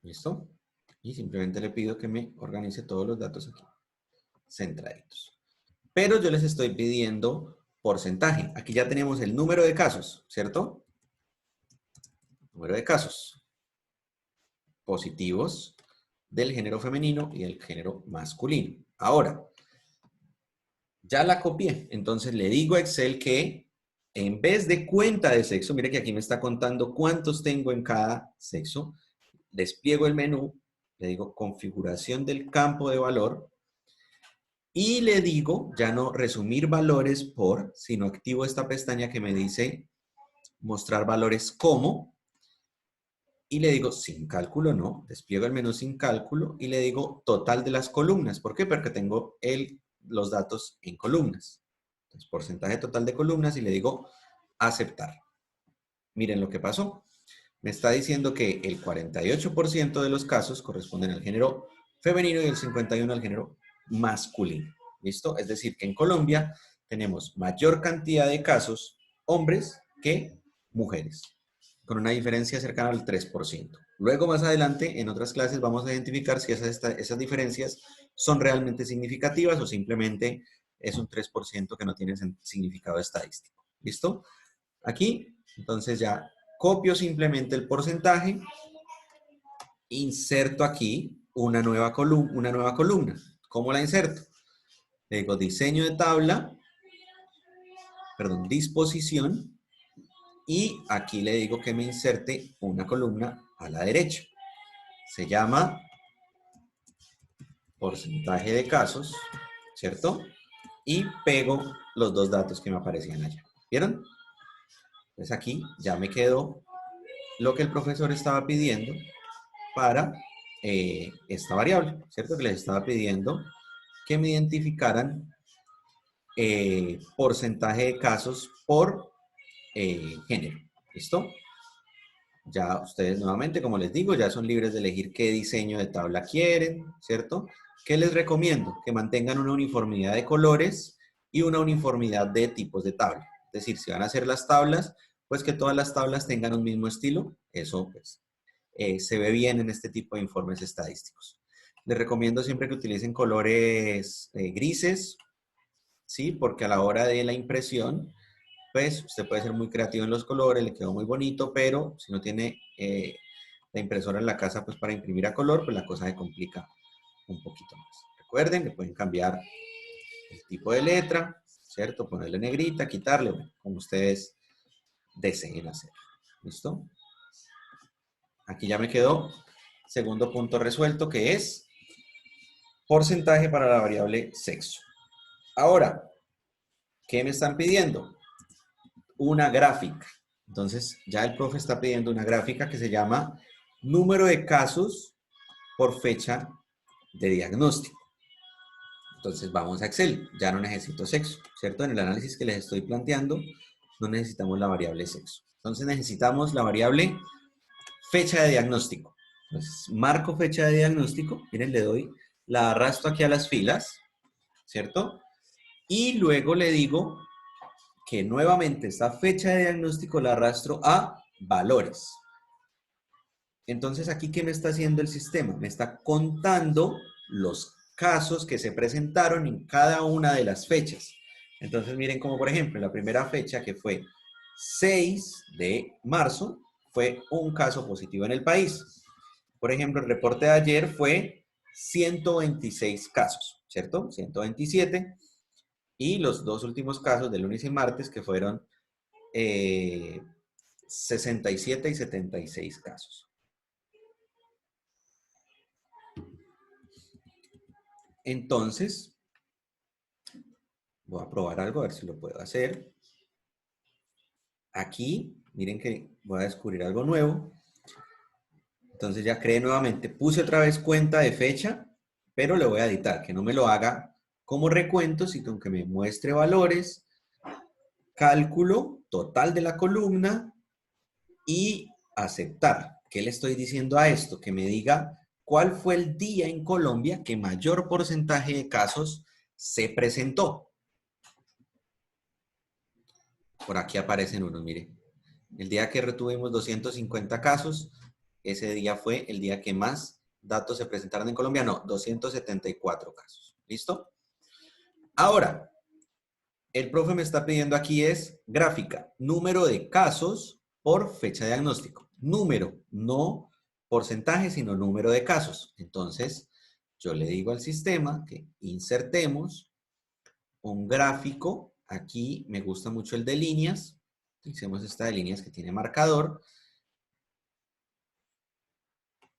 [SPEAKER 1] ¿Listo? Y simplemente le pido que me organice todos los datos aquí, centraditos. Pero yo les estoy pidiendo porcentaje. Aquí ya tenemos el número de casos, ¿cierto? Número de casos positivos del género femenino y del género masculino. Ahora, ya la copié. Entonces le digo a Excel que en vez de cuenta de sexo, mire que aquí me está contando cuántos tengo en cada sexo. Despliego el menú, le digo configuración del campo de valor y le digo ya no resumir valores por, sino activo esta pestaña que me dice mostrar valores como y le digo sin cálculo, no, despliego el menú sin cálculo y le digo total de las columnas. ¿Por qué? Porque tengo los datos en columnas. Entonces, porcentaje total de columnas y le digo aceptar. Miren lo que pasó. Me está diciendo que el 48% de los casos corresponden al género femenino y el 51% al género masculino. ¿Listo? Es decir, que en Colombia tenemos mayor cantidad de casos hombres que mujeres, con una diferencia cercana al 3%. Luego, más adelante, en otras clases vamos a identificar si esas diferencias son realmente significativas o simplemente es un 3% que no tiene significado estadístico. ¿Listo? Aquí, entonces ya copio simplemente el porcentaje, inserto aquí una nueva columna. ¿Cómo la inserto? Le digo diseño de tabla, perdón, disposición, y aquí le digo que me inserte una columna a la derecha. Se llama porcentaje de casos, ¿cierto? Y pego los dos datos que me aparecían allá. ¿Vieron? Entonces aquí ya me quedó lo que el profesor estaba pidiendo para esta variable, ¿cierto? Que les estaba pidiendo que me identificaran porcentaje de casos por género. ¿Listo? Ya ustedes nuevamente, como les digo, ya son libres de elegir qué diseño de tabla quieren, ¿cierto? ¿Qué les recomiendo? Que mantengan una uniformidad de colores y una uniformidad de tipos de tabla. Es decir, si van a hacer las tablas, pues que todas las tablas tengan un mismo estilo. Eso, pues, se ve bien en este tipo de informes estadísticos. Les recomiendo siempre que utilicen colores grises, ¿sí? Porque a la hora de la impresión, pues usted puede ser muy creativo en los colores, le quedó muy bonito, pero si no tiene la impresora en la casa pues para imprimir a color, pues la cosa se complica un poquito más. Recuerden que pueden cambiar el tipo de letra, ¿cierto? Ponerle negrita, quitarle, bueno, como ustedes deseen hacer. ¿Listo? Aquí ya me quedó segundo punto resuelto, que es porcentaje para la variable sexo. Ahora, ¿Qué me están pidiendo? Una gráfica. Entonces, ya el profe está pidiendo una gráfica que se llama número de casos por fecha de diagnóstico. Entonces, vamos a Excel. Ya no necesito sexo, ¿cierto? En el análisis que les estoy planteando, no necesitamos la variable sexo. Entonces, necesitamos la variable fecha de diagnóstico. Entonces, marco fecha de diagnóstico. Miren, le doy, la arrastro aquí a las filas, ¿cierto? Y luego le digo que nuevamente esta fecha de diagnóstico la arrastro a valores. Entonces, aquí, ¿qué me está haciendo el sistema? Me está contando los casos que se presentaron en cada una de las fechas. Entonces, miren como, por ejemplo, la primera fecha, que fue 6 de marzo, fue un caso positivo en el país. Por ejemplo, el reporte de ayer fue 126 casos, ¿cierto? 127. Y los dos últimos casos de lunes y martes, que fueron 67 y 76 casos. Entonces, voy a probar algo, a ver si lo puedo hacer. Aquí, miren que voy a descubrir algo nuevo. Entonces ya creé nuevamente, puse otra vez cuenta de fecha, pero le voy a editar, que no me lo haga como recuento, sino que me muestre valores, cálculo total de la columna y aceptar. ¿Qué le estoy diciendo a esto? Que me diga cuál fue el día en Colombia que mayor porcentaje de casos se presentó. Por aquí aparecen unos, mire. El día que retuvimos 250 casos, ese día fue el día que más datos se presentaron en Colombia. No, 274 casos. ¿Listo? Ahora, el profe me está pidiendo aquí es gráfica, número de casos por fecha de diagnóstico. Número, no porcentaje, sino número de casos. Entonces, yo le digo al sistema que insertemos un gráfico. Aquí me gusta mucho el de líneas. Utilicemos esta de líneas que tiene marcador.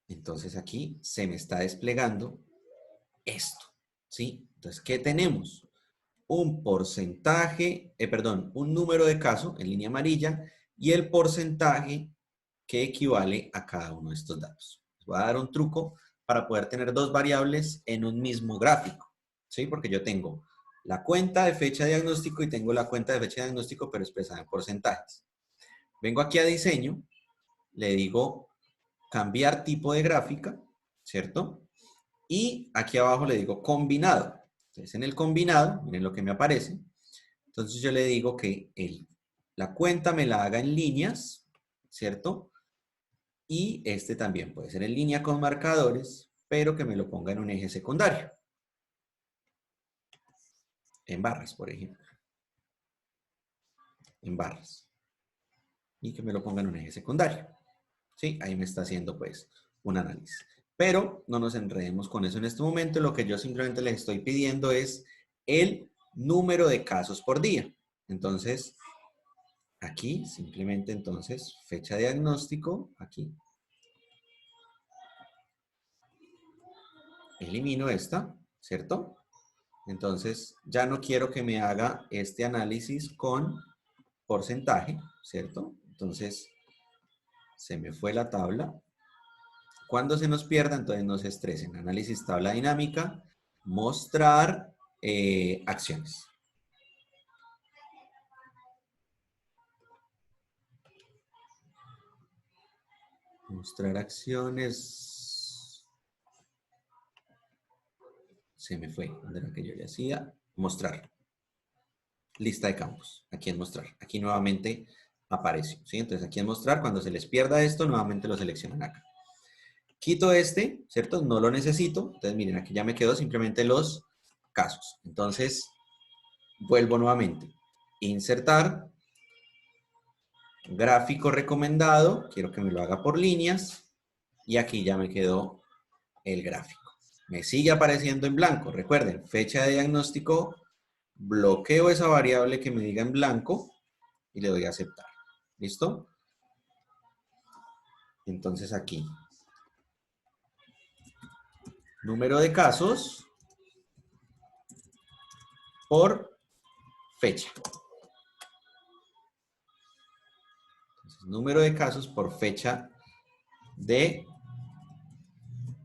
[SPEAKER 1] Entonces aquí se me está desplegando esto, ¿sí? Entonces, ¿qué tenemos? Un porcentaje, un número de caso en línea amarilla y el porcentaje que equivale a cada uno de estos datos. Les voy a dar un truco para poder tener dos variables en un mismo gráfico, ¿sí? Porque yo tengo la cuenta de fecha de diagnóstico y tengo la cuenta de fecha de diagnóstico, pero expresada en porcentajes. Vengo aquí a diseño, le digo cambiar tipo de gráfica, ¿cierto? Y aquí abajo le digo combinado. Entonces, en el combinado, miren lo que me aparece. Entonces, yo le digo que la cuenta me la haga en líneas, ¿cierto? Y este también puede ser en línea con marcadores, pero que me lo ponga en un eje secundario. En barras, por ejemplo. En barras. Y que me lo ponga en un eje secundario. ¿Sí? Ahí me está haciendo, pues, un análisis. Pero no nos enredemos con eso en este momento. Lo que yo simplemente les estoy pidiendo es el número de casos por día. Entonces, aquí simplemente entonces fecha de diagnóstico, aquí. Elimino esta, ¿cierto? Entonces, ya no quiero que me haga este análisis con porcentaje, ¿cierto? Entonces, se me fue la tabla. Cuando se nos pierda, entonces no se estresen. Análisis tabla dinámica, mostrar acciones. Mostrar acciones. Se me fue. ¿Dónde era que yo le hacía? Mostrar. Lista de campos. Aquí en mostrar. Aquí nuevamente apareció. ¿Sí? Entonces aquí en mostrar, cuando se les pierda esto, nuevamente lo seleccionan acá. Quito este, ¿cierto? No lo necesito. Entonces, miren, aquí ya me quedó simplemente los casos. Entonces, vuelvo nuevamente. Insertar. Gráfico recomendado. Quiero que me lo haga por líneas. Y aquí ya me quedó el gráfico. Me sigue apareciendo en blanco. Recuerden, fecha de diagnóstico. Bloqueo esa variable que me diga en blanco. Y le doy a aceptar. ¿Listo? Entonces aquí. Número de casos por fecha. Entonces, número de casos por fecha de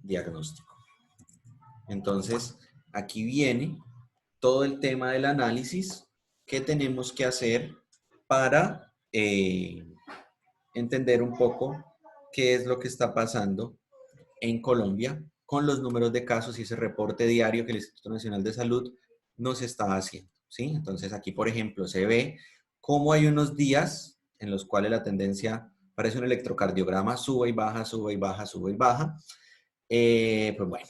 [SPEAKER 1] diagnóstico. Entonces, aquí viene todo el tema del análisis que tenemos que hacer para entender un poco qué es lo que está pasando en Colombia con los números de casos y ese reporte diario que el Instituto Nacional de Salud nos está haciendo, ¿sí? Entonces aquí, por ejemplo, se ve cómo hay unos días en los cuales la tendencia parece un electrocardiograma, sube y baja, sube y baja, sube y baja. Pues bueno,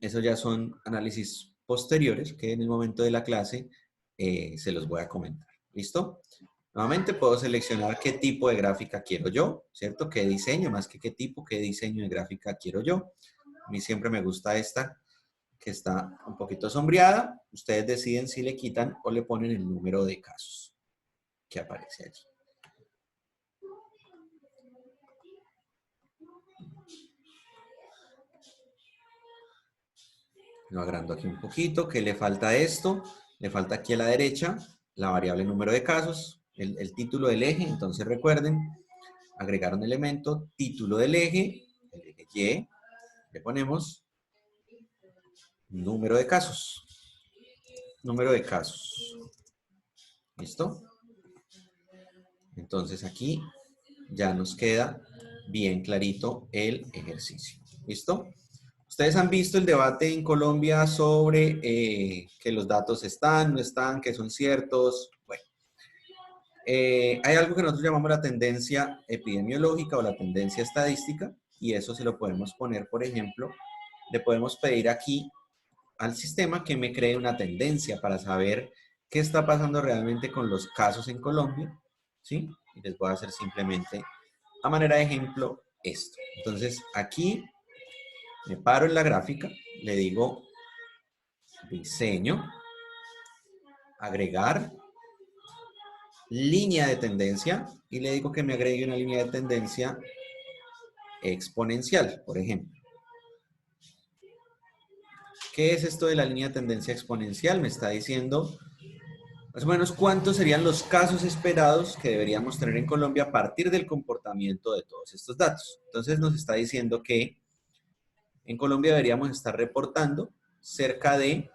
[SPEAKER 1] esos ya son análisis posteriores que en el momento de la clase se los voy a comentar. ¿Listo? Nuevamente puedo seleccionar qué tipo de gráfica quiero yo, ¿cierto? ¿Qué diseño? Más que qué tipo, qué diseño de gráfica quiero yo. A mí siempre me gusta esta, que está un poquito sombreada. Ustedes deciden si le quitan o le ponen el número de casos que aparece allí. Lo agrando aquí un poquito. ¿Qué le falta a esto? Le falta aquí a la derecha la variable número de casos, el título del eje. Entonces recuerden, agregar un elemento, título del eje, el eje Y, le ponemos número de casos. Número de casos. ¿Listo? Entonces aquí ya nos queda bien clarito el ejercicio. ¿Listo? Ustedes han visto el debate en Colombia sobre que los datos están, no están, que son ciertos. Bueno, hay algo que nosotros llamamos la tendencia epidemiológica o la tendencia estadística y eso se lo podemos poner, por ejemplo, le podemos pedir aquí al sistema que me cree una tendencia para saber qué está pasando realmente con los casos en Colombia, ¿sí? Y les voy a hacer simplemente, a manera de ejemplo, esto. Entonces, aquí me paro en la gráfica, le digo diseño, agregar, línea de tendencia, y le digo que me agregue una línea de tendencia exponencial, por ejemplo. ¿Qué es esto de la línea de tendencia exponencial? Me está diciendo más o menos cuántos serían los casos esperados que deberíamos tener en Colombia a partir del comportamiento de todos estos datos. Entonces nos está diciendo que en Colombia deberíamos estar reportando cerca de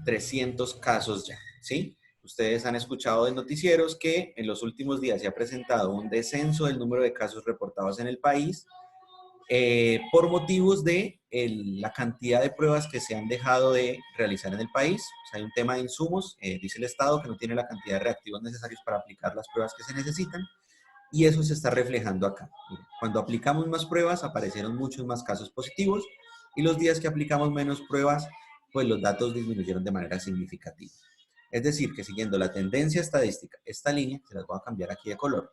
[SPEAKER 1] 300 casos ya, ¿sí? Ustedes han escuchado de noticieros que en los últimos días se ha presentado un descenso del número de casos reportados en el país por motivos de la cantidad de pruebas que se han dejado de realizar en el país. O sea, hay un tema de insumos, dice el Estado que no tiene la cantidad de reactivos necesarios para aplicar las pruebas que se necesitan y eso se está reflejando acá. Cuando aplicamos más pruebas aparecieron muchos más casos positivos y los días que aplicamos menos pruebas, pues los datos disminuyeron de manera significativa. Es decir, que siguiendo la tendencia estadística, esta línea, se las voy a cambiar aquí de color,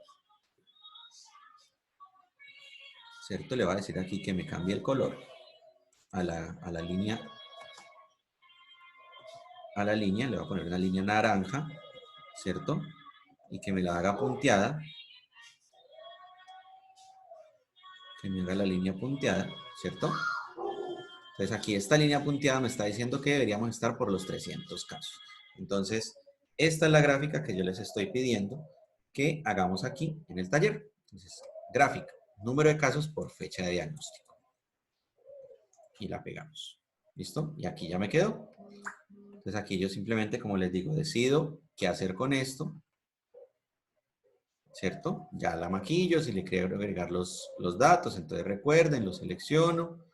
[SPEAKER 1] ¿cierto? Le voy a decir aquí que me cambie el color a la línea, le voy a poner una línea naranja, ¿cierto? Y que me la haga punteada, que me haga la línea punteada, ¿cierto? Entonces aquí esta línea punteada me está diciendo que deberíamos estar por los 300 casos. Entonces, esta es la gráfica que yo les estoy pidiendo que hagamos aquí en el taller. Entonces, gráfica, número de casos por fecha de diagnóstico. Y la pegamos. ¿Listo? Y aquí ya me quedó. Entonces aquí yo simplemente, como les digo, decido qué hacer con esto. ¿Cierto? Ya la maquillo, si le quiero agregar los datos, entonces recuerden, los selecciono.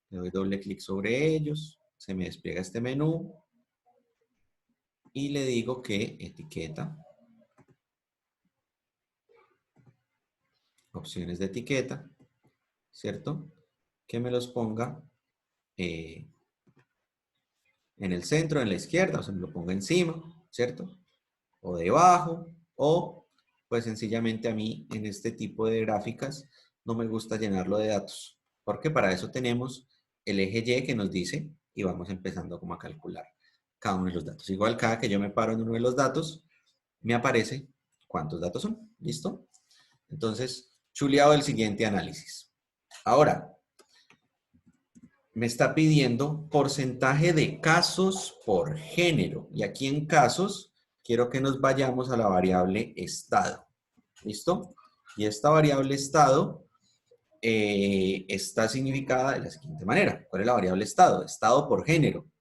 [SPEAKER 1] Le doy doble clic sobre ellos, se me despliega este menú y le digo que etiqueta, opciones de etiqueta, ¿cierto? Que me los ponga en el centro, en la izquierda, o sea, me lo ponga encima, ¿cierto? O debajo, o pues sencillamente a mí en este tipo de gráficas no me gusta llenarlo de datos, porque para eso tenemos el eje Y que nos dice y vamos empezando como a calcular cada uno de los datos. Igual cada que yo me paro en uno de los datos, me aparece cuántos datos son. ¿Listo? Entonces, chuleado el siguiente análisis. Ahora, me está pidiendo porcentaje de casos por género. Y aquí en casos, quiero que nos vayamos a la variable estado. ¿Listo? Y esta variable estado está significada de la siguiente manera. ¿Cuál es la variable estado? Estado por género.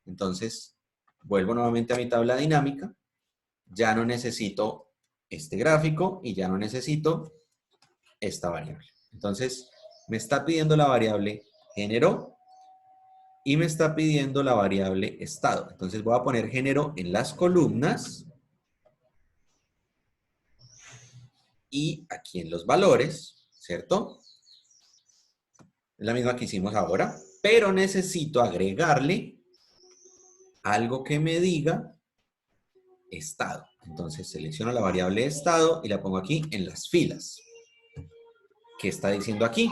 [SPEAKER 1] Entonces, vuelvo nuevamente a mi tabla dinámica. Ya no necesito este gráfico y ya no necesito esta variable. Entonces, me está pidiendo la variable género y me está pidiendo la variable estado. Entonces, voy a poner género en las columnas y aquí en los valores, ¿cierto? Es la misma que hicimos ahora, pero necesito agregarle algo que me diga estado. Entonces selecciono la variable estado y la pongo aquí en las filas. ¿Qué está diciendo aquí?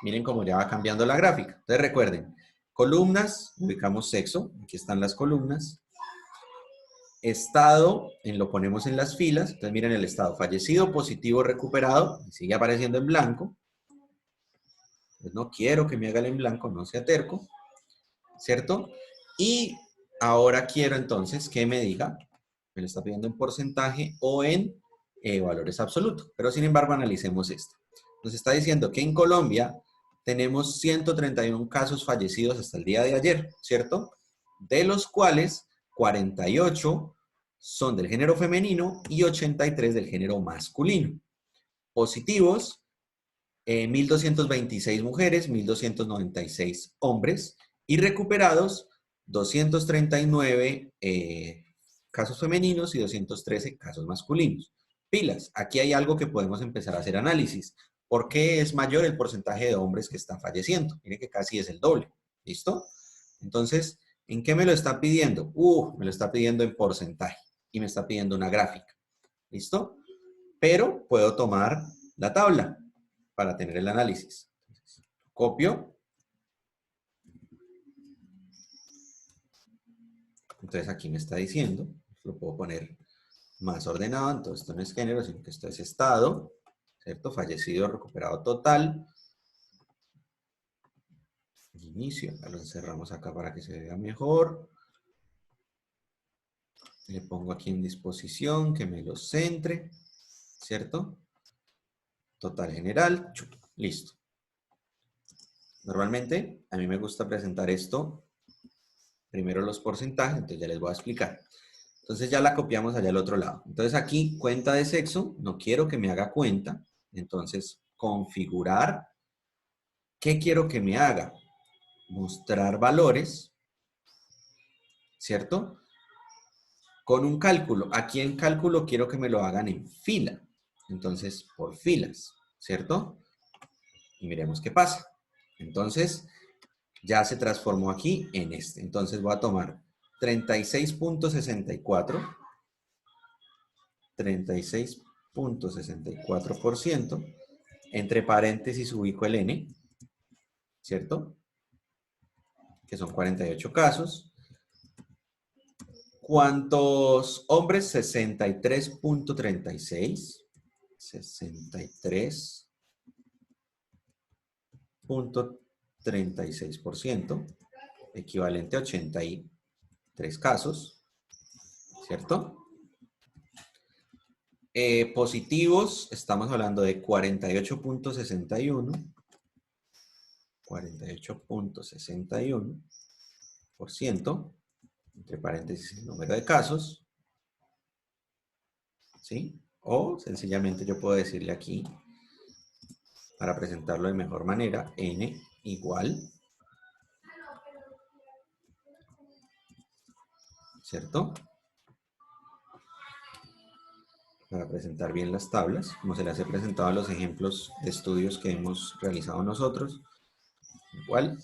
[SPEAKER 1] Miren cómo ya va cambiando la gráfica. Entonces recuerden, columnas, ubicamos sexo, aquí están las columnas. Estado, lo ponemos en las filas. Entonces miren el estado, fallecido, positivo, recuperado, sigue apareciendo en blanco. Pues no quiero que me haga el en blanco, no sea terco, ¿cierto? Y ahora quiero entonces que me diga, me lo está pidiendo en porcentaje o en valores absolutos. Pero sin embargo, analicemos esto. Nos está diciendo que en Colombia tenemos 131 casos fallecidos hasta el día de ayer, ¿cierto? De los cuales 48 son del género femenino y 83 del género masculino. Positivos, 1.226 mujeres, 1.296 hombres, y recuperados, 239 casos femeninos y 213 casos masculinos. Pilas, aquí hay algo que podemos empezar a hacer análisis. ¿Por qué es mayor el porcentaje de hombres que están falleciendo? Miren que casi es el doble. ¿Listo? Entonces, ¿en qué me lo está pidiendo? Me lo está pidiendo en porcentaje y me está pidiendo una gráfica. ¿Listo? Pero puedo tomar la tabla para tener el análisis. Entonces, copio. Entonces aquí me está diciendo, lo puedo poner más ordenado, entonces esto no es género, sino que esto es estado, ¿cierto? Fallecido, recuperado total. Inicio, lo encerramos acá para que se vea mejor. Le pongo aquí en disposición, que me lo centre, ¿cierto? Total general, listo. Normalmente, a mí me gusta presentar esto, primero los porcentajes, entonces ya les voy a explicar. Entonces ya la copiamos allá al otro lado. Entonces aquí, cuenta de sexo, no quiero que me haga cuenta. Entonces, configurar. ¿Qué quiero que me haga? Mostrar valores, ¿cierto? Con un cálculo. Aquí en cálculo quiero que me lo hagan en fila. Entonces, por filas, ¿cierto? Y miremos qué pasa. Entonces, ya se transformó aquí en este. Entonces voy a tomar 36.64. 36.64%, entre paréntesis ubico el N, ¿cierto? Que son 48 casos. ¿Cuántos hombres? 63.36. 63.36%, equivalente a 83 casos, ¿cierto? Positivos, estamos hablando de 48.61, 48.61%, entre paréntesis el número de casos, ¿sí? O sencillamente yo puedo decirle aquí, para presentarlo de mejor manera, n igual, ¿cierto? Para presentar bien las tablas, como se las he presentado a los ejemplos de estudios que hemos realizado nosotros, igual.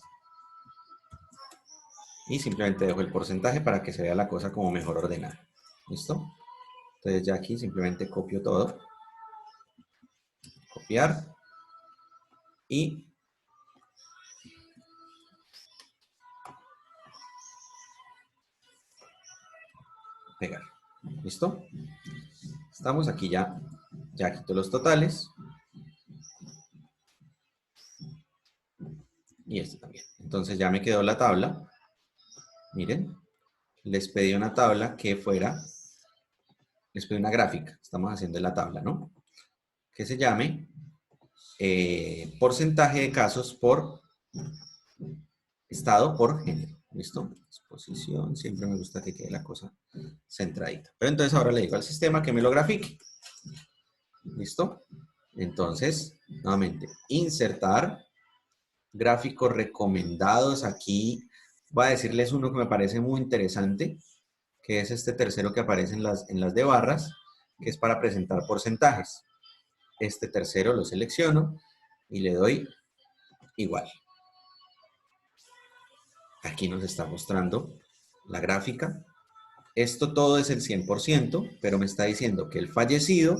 [SPEAKER 1] Y simplemente dejo el porcentaje para que se vea la cosa como mejor ordenada. ¿Listo? Entonces ya aquí simplemente copio todo. Copiar. Y pegar. ¿Listo? Estamos aquí ya. Ya quito los totales. Y este también. Entonces ya me quedó la tabla. Miren. Les pedí una tabla que fuera les pido una gráfica, estamos haciendo en la tabla, ¿no? Que se llame porcentaje de casos por estado por género. ¿Listo? Exposición, siempre me gusta que quede la cosa centradita. Pero entonces ahora le digo al sistema que me lo grafique. ¿Listo? Entonces, nuevamente, insertar gráficos recomendados. Aquí voy a decirles uno que me parece muy interesante, que es este tercero que aparece en las de barras, que es para presentar porcentajes. Este tercero lo selecciono y le doy igual. Aquí nos está mostrando la gráfica. Esto todo es el 100%, pero me está diciendo que el fallecido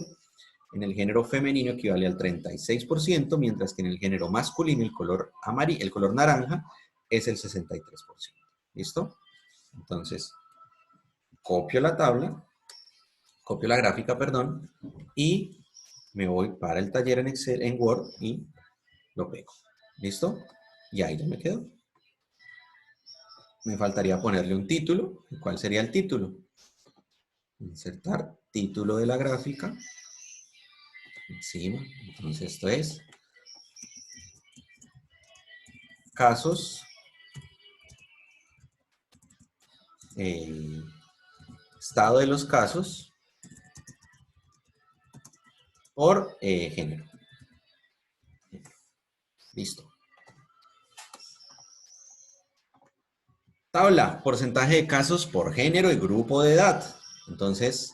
[SPEAKER 1] en el género femenino equivale al 36%, mientras que en el género masculino el color amarillo, el color naranja es el 63%. ¿Listo? Entonces, copio la tabla, copio la gráfica, perdón, y me voy para el taller en Excel, en Word, y lo pego. ¿Listo? Y ahí ya me quedó. Me faltaría ponerle un título. ¿Cuál sería el título? Insertar título de la gráfica. Encima. Entonces esto es casos, estado de los casos por género. Listo. Tabla, porcentaje de casos por género y grupo de edad. Entonces,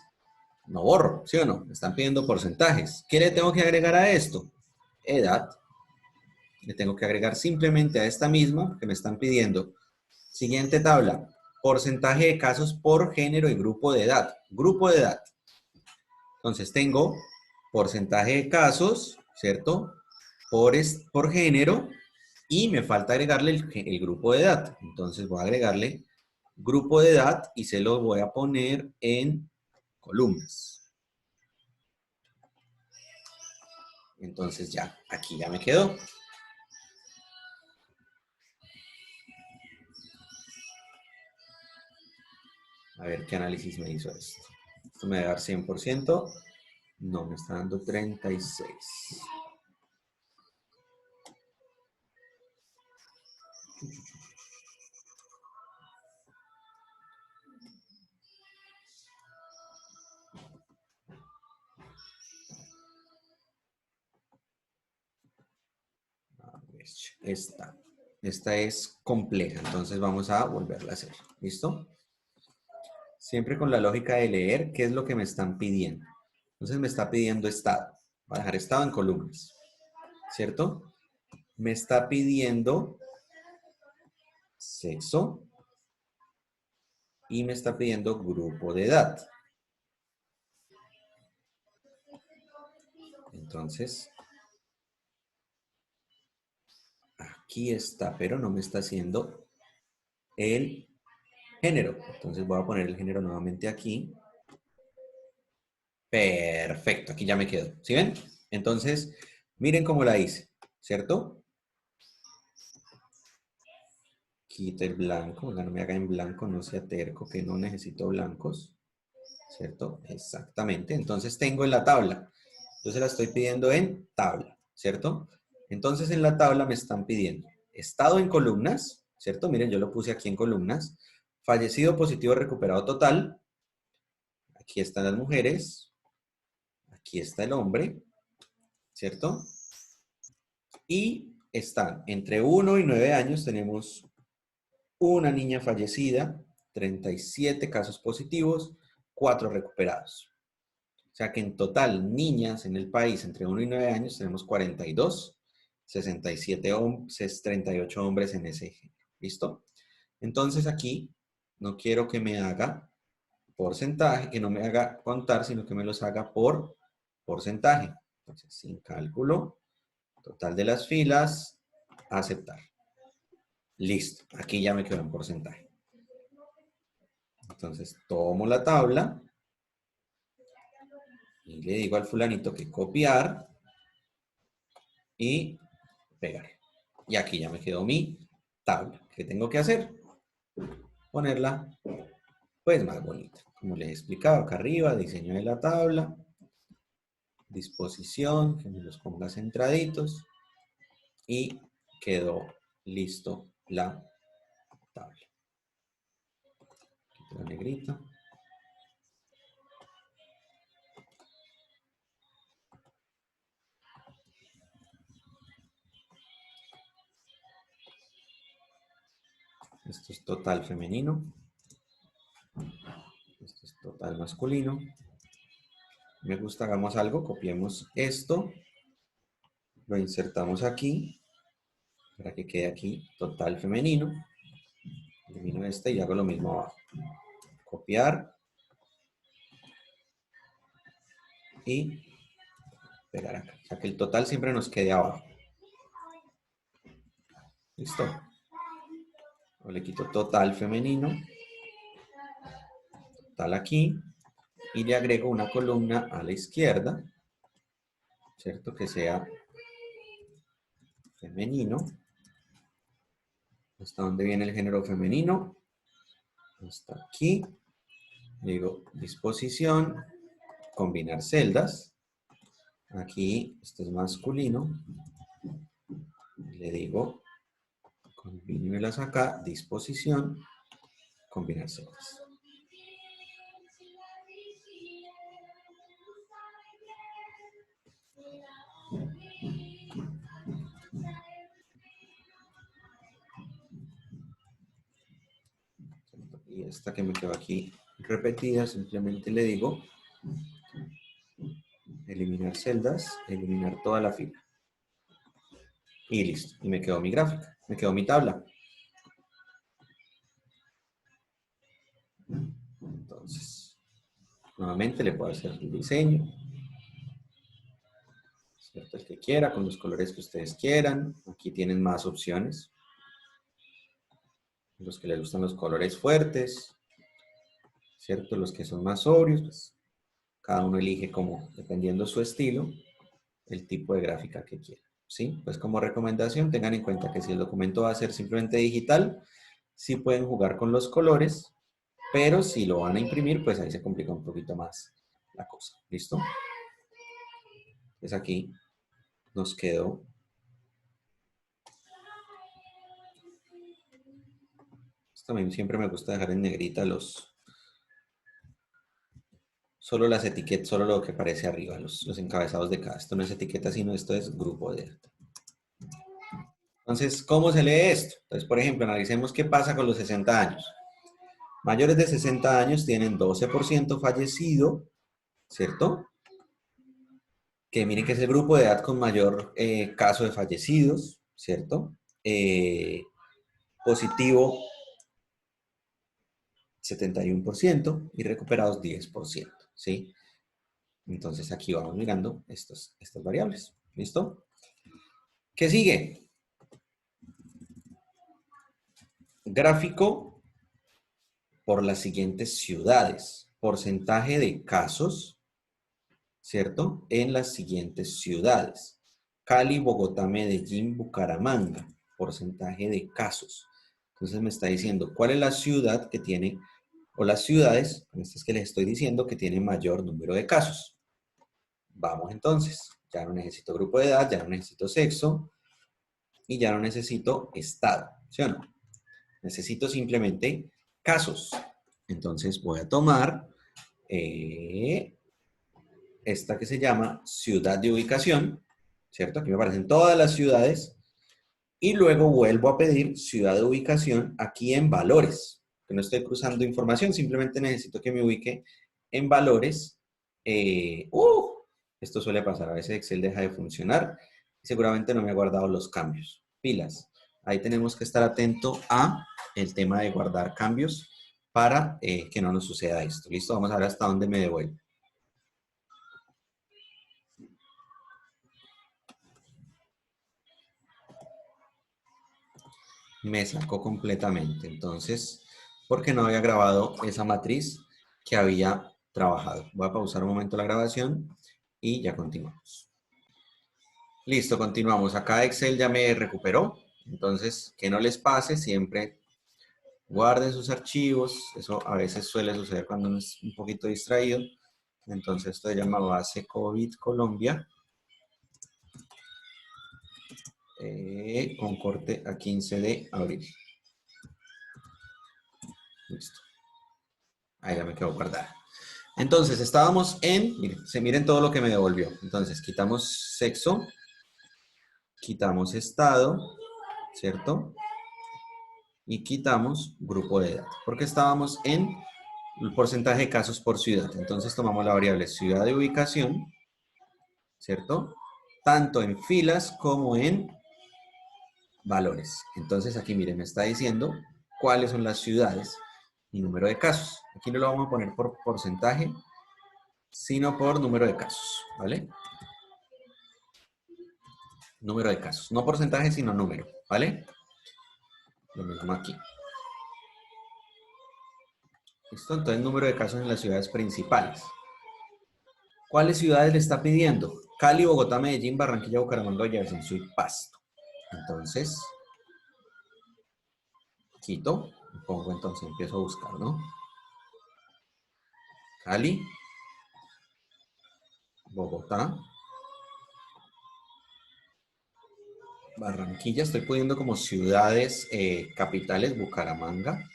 [SPEAKER 1] no borro, ¿sí o no? Me están pidiendo porcentajes. ¿Qué le tengo que agregar a esto? Edad. Le tengo que agregar simplemente a esta misma que me están pidiendo. Siguiente tabla, porcentaje de casos por género y grupo de edad. Grupo de edad. Entonces tengo porcentaje de casos, ¿cierto? Por género y me falta agregarle el grupo de edad. Entonces voy a agregarle grupo de edad y se lo voy a poner en columnas. Entonces ya, aquí ya me quedó. A ver qué análisis me hizo esto. Esto me va a dar 100%. No, me está dando 36. Esta es compleja, entonces vamos a volverla a hacer. ¿Listo? Siempre con la lógica de leer qué es lo que me están pidiendo. Entonces me está pidiendo estado. Voy a dejar estado en columnas. ¿Cierto? Me está pidiendo sexo y me está pidiendo grupo de edad. Entonces, aquí está, pero no me está haciendo el género. Entonces voy a poner el género nuevamente aquí. Perfecto, aquí ya me quedo. ¿Sí ven? Entonces, miren cómo la hice, ¿cierto? Quita el blanco, no me haga en blanco, no sea terco, que no necesito blancos, ¿cierto? Exactamente. Entonces tengo en la tabla. Yo se la estoy pidiendo en tabla, ¿cierto? Entonces en la tabla me están pidiendo estado en columnas, ¿cierto? Miren, yo lo puse aquí en columnas. Fallecido, positivo, recuperado total. Aquí están las mujeres. Aquí está el hombre, ¿cierto? Y están entre 1 y 9 años. Tenemos una niña fallecida, 37 casos positivos, 4 recuperados. O sea que en total, niñas en el país entre 1 y 9 años tenemos 42, 67 hombres, 38 hombres en ese género. ¿Listo? Entonces aquí no quiero que me haga porcentaje, que no me haga contar, sino que me los haga por porcentaje. Entonces, sin cálculo, total de las filas, aceptar. Listo, aquí ya me quedó en porcentaje. Entonces, tomo la tabla y le digo al fulanito que copiar y pegar. Y aquí ya me quedó mi tabla. ¿Qué tengo que hacer? Ponerla, pues, más bonita. como les he explicado, acá arriba, diseño de la tabla, disposición, que me los ponga centraditos y quedó listo la tabla. Quito la negrita. Esto es total femenino. Esto es total masculino. Me gusta, hagamos algo, copiemos esto, lo insertamos aquí, para que quede aquí total femenino. Elimino este y hago lo mismo abajo. Copiar y pegar acá. O sea que el total siempre nos quede abajo. ¿Listo? O le quito total femenino, total aquí, y le agrego una columna a la izquierda, ¿cierto? Que sea femenino. ¿Hasta dónde viene el género femenino? Hasta aquí. Le digo disposición, combinar celdas. Aquí, esto es masculino. Le digo, combínemelas acá, disposición, combinar celdas. Y esta que me quedó aquí repetida, simplemente le digo eliminar celdas, eliminar toda la fila. Y listo. Y me quedó mi gráfica, me quedó mi tabla. Entonces, nuevamente le puedo hacer el diseño, ¿cierto? El que quiera, con los colores que ustedes quieran. Aquí tienen más opciones. Los que les gustan los colores fuertes, ¿cierto? Los que son más sobrios, pues cada uno elige como, dependiendo su estilo, el tipo de gráfica que quiera, ¿sí? Pues como recomendación, tengan en cuenta que si el documento va a ser simplemente digital, sí pueden jugar con los colores, pero si lo van a imprimir, pues ahí se complica un poquito más la cosa, ¿listo? Pues aquí nos quedó. También siempre me gusta dejar en negrita solo las etiquetas, solo lo que aparece arriba, los encabezados de cada. Esto no es etiqueta, sino esto es grupo de data. Entonces, ¿cómo se lee esto? Entonces, por ejemplo, analicemos qué pasa con los 60 años. Mayores de 60 años tienen 12% fallecido, ¿cierto? Que miren que es el grupo de edad con mayor caso de fallecidos, ¿cierto? Positivo 71% y recuperados 10%, ¿sí? Entonces aquí vamos mirando estas variables, ¿listo? ¿Qué sigue? Gráfico por las siguientes ciudades. Porcentaje de casos, ¿cierto? En las siguientes ciudades. Cali, Bogotá, Medellín, Bucaramanga. Porcentaje de casos. Entonces me está diciendo cuál es la ciudad que tiene, o las ciudades, con estas que les estoy diciendo, que tienen mayor número de casos. Vamos entonces. Ya no necesito grupo de edad, ya no necesito sexo y ya no necesito estado, ¿sí o no? Necesito simplemente casos. Entonces voy a tomar esta que se llama ciudad de ubicación, ¿cierto? Aquí me aparecen todas las ciudades y luego vuelvo a pedir ciudad de ubicación aquí en valores, que no estoy cruzando información, simplemente necesito que me ubique en valores. Esto suele pasar, a veces Excel deja de funcionar y seguramente no me ha guardado los cambios. Pilas. Ahí tenemos que estar atento a el tema de guardar cambios para que no nos suceda esto. ¿Listo? Vamos a ver hasta dónde me devuelve. Me sacó completamente. Entonces, porque no había grabado esa matriz que había trabajado. Voy a pausar un momento la grabación y ya continuamos. Listo, continuamos. Acá Excel ya me recuperó. Entonces, que no les pase, siempre guarden sus archivos. Eso a veces suele suceder cuando uno es un poquito distraído. Entonces esto se llama base COVID Colombia. Con corte a 15 de abril. Listo. Ahí ya me quedó guardada. Entonces, estábamos en, miren todo lo que me devolvió. Entonces, quitamos sexo, quitamos estado, ¿cierto? Y quitamos grupo de edad, porque estábamos en el porcentaje de casos por ciudad. Entonces, tomamos la variable ciudad de ubicación, ¿cierto? Tanto en filas como en valores. Entonces, aquí, miren, me está diciendo cuáles son las ciudades y número de casos. Aquí no lo vamos a poner por porcentaje, sino por número de casos, ¿vale? Número de casos. No porcentaje, sino número, ¿vale? Lo mismo aquí. ¿Listo? Entonces, número de casos en las ciudades principales. ¿Cuáles ciudades le está pidiendo? Cali, Bogotá, Medellín, Barranquilla, Bucaramanga, Villavicencio y Pasto. Entonces, quito, pongo entonces, empiezo a buscar, ¿no? Cali, Bogotá, Barranquilla, estoy poniendo como ciudades capitales, Bucaramanga.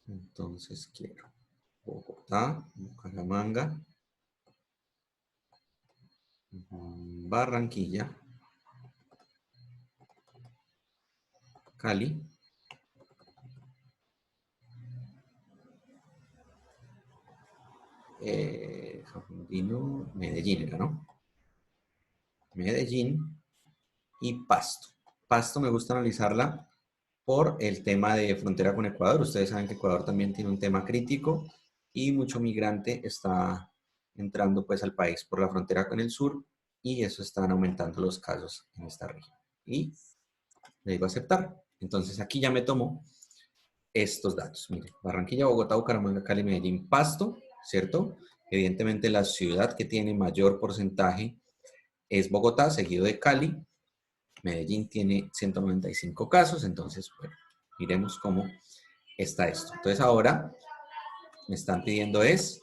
[SPEAKER 1] Entonces quiero Bogotá, Bucaramanga, Barranquilla, Cali, Medellín, ¿no? Medellín y Pasto. Pasto me gusta analizarla por el tema de frontera con Ecuador. Ustedes saben que Ecuador también tiene un tema crítico y mucho migrante está entrando pues al país por la frontera con el sur y eso están aumentando los casos en esta región. Y le digo aceptar. Entonces aquí ya me tomo estos datos. Miren, Barranquilla, Bogotá, Bucaramanga, Cali, Medellín, Pasto, ¿cierto? Evidentemente la ciudad que tiene mayor porcentaje es Bogotá, seguido de Cali. Medellín tiene 195 casos, entonces, bueno, miremos cómo está esto. Entonces ahora me están pidiendo es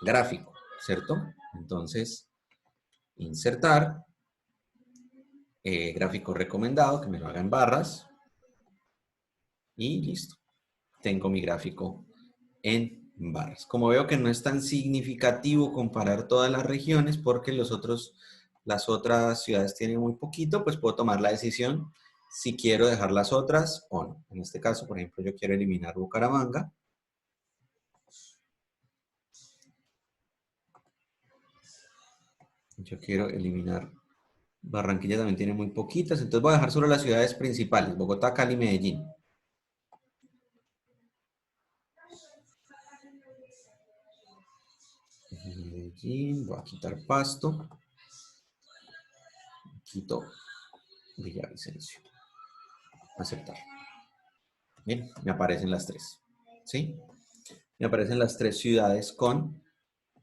[SPEAKER 1] gráfico, ¿cierto? Entonces, insertar, gráfico recomendado, que me lo haga en barras, y listo. Tengo mi gráfico en barras. Como veo que no es tan significativo comparar todas las regiones porque las otras ciudades tienen muy poquito, pues puedo tomar la decisión si quiero dejar las otras o no. En este caso, por ejemplo, yo quiero eliminar Bucaramanga. Yo quiero eliminar Barranquilla, también tiene muy poquitas, entonces voy a dejar solo las ciudades principales, Bogotá, Cali, Medellín. Medellín, voy a quitar Pasto, quito Villavicencio. Aceptar. Bien, me aparecen las tres, ¿sí? Me aparecen las tres ciudades con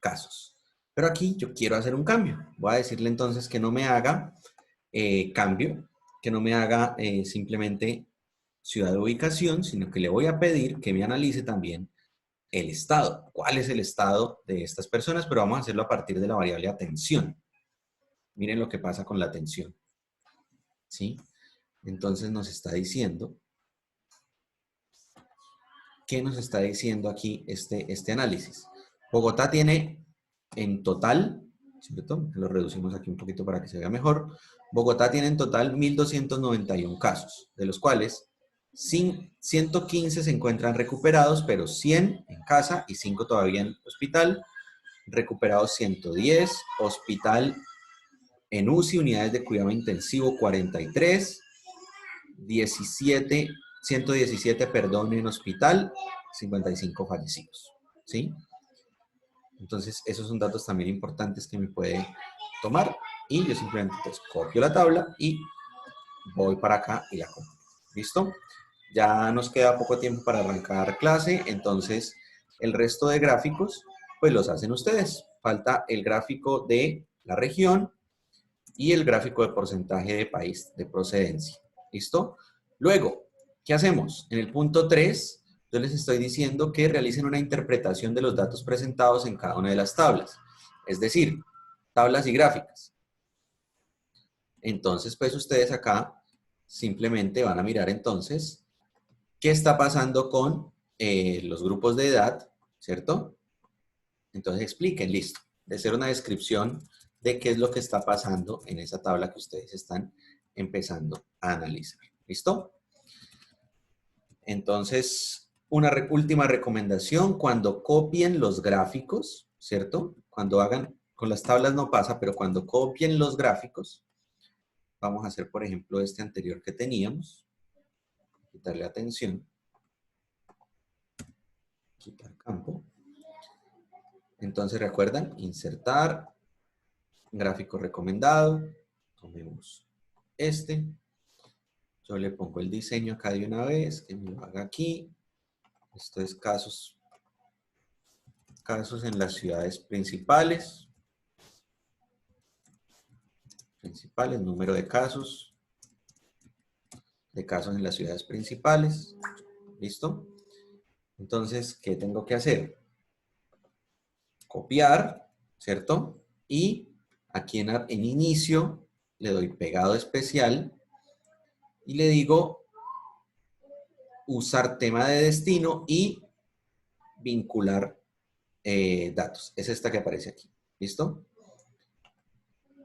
[SPEAKER 1] casos. Pero aquí yo quiero hacer un cambio. Voy a decirle entonces que no me haga cambio, que no me haga simplemente ciudad de ubicación, sino que le voy a pedir que me analice también el estado. ¿Cuál es el estado de estas personas? Pero vamos a hacerlo a partir de la variable atención. Miren lo que pasa con la atención. ¿Sí? Entonces nos está diciendo, ¿qué nos está diciendo aquí este análisis? Bogotá tiene en total, ¿cierto? Lo reducimos aquí un poquito para que se vea mejor. Bogotá tiene en total 1.291 casos, de los cuales 115 se encuentran recuperados, pero 100 en casa y 5 todavía en hospital. Recuperados 110, hospital en UCI, unidades de cuidado intensivo 43, 117, perdón, en hospital, 55 fallecidos, ¿sí? Entonces, esos son datos también importantes que me puede tomar y yo simplemente pues, copio la tabla y voy para acá y la copio. ¿Listo? Ya nos queda poco tiempo para arrancar clase, entonces el resto de gráficos pues los hacen ustedes. Falta el gráfico de la región y el gráfico de porcentaje de país de procedencia. ¿Listo? Luego, ¿qué hacemos? En el punto 3, yo les estoy diciendo que realicen una interpretación de los datos presentados en cada una de las tablas. Es decir, tablas y gráficas. Entonces, pues ustedes acá simplemente van a mirar entonces qué está pasando con los grupos de edad, ¿cierto? Entonces expliquen, listo. De hacer una descripción de qué es lo que está pasando en esa tabla que ustedes están empezando a analizar. ¿Listo? Entonces, una última recomendación, cuando copien los gráficos, ¿cierto? Cuando hagan, con las tablas no pasa, pero cuando copien los gráficos, vamos a hacer, por ejemplo, este anterior que teníamos, quitarle atención, quitar campo. Entonces, recuerdan, insertar, gráfico recomendado, tomemos este, yo le pongo el diseño acá de una vez, que me lo haga aquí, esto es casos en las ciudades principales, número de casos en las ciudades principales, ¿listo? Entonces, ¿qué tengo que hacer? Copiar, ¿cierto? Y aquí en inicio le doy pegado especial y le digo usar tema de destino y vincular datos. Es esta que aparece aquí, ¿listo?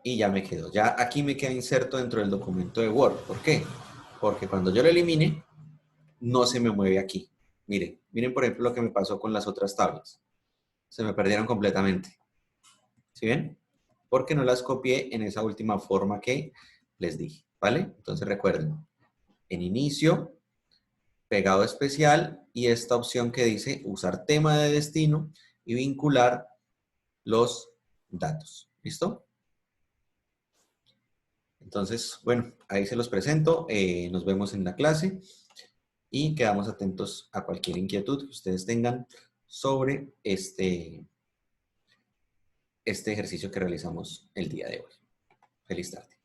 [SPEAKER 1] Y ya me quedo. Ya aquí me queda inserto dentro del documento de Word. ¿Por qué? Porque cuando yo lo elimine, no se me mueve aquí. Miren, miren por ejemplo lo que me pasó con las otras tablas. Se me perdieron completamente. ¿Sí ven? Porque no las copié en esa última forma que les dije, ¿vale? Entonces recuerden, en inicio, pegado especial y esta opción que dice usar tema de destino y vincular los datos. ¿Listo? Entonces, bueno, ahí se los presento. Nos vemos en la clase y quedamos atentos a cualquier inquietud que ustedes tengan sobre este ejercicio que realizamos el día de hoy. Feliz tarde.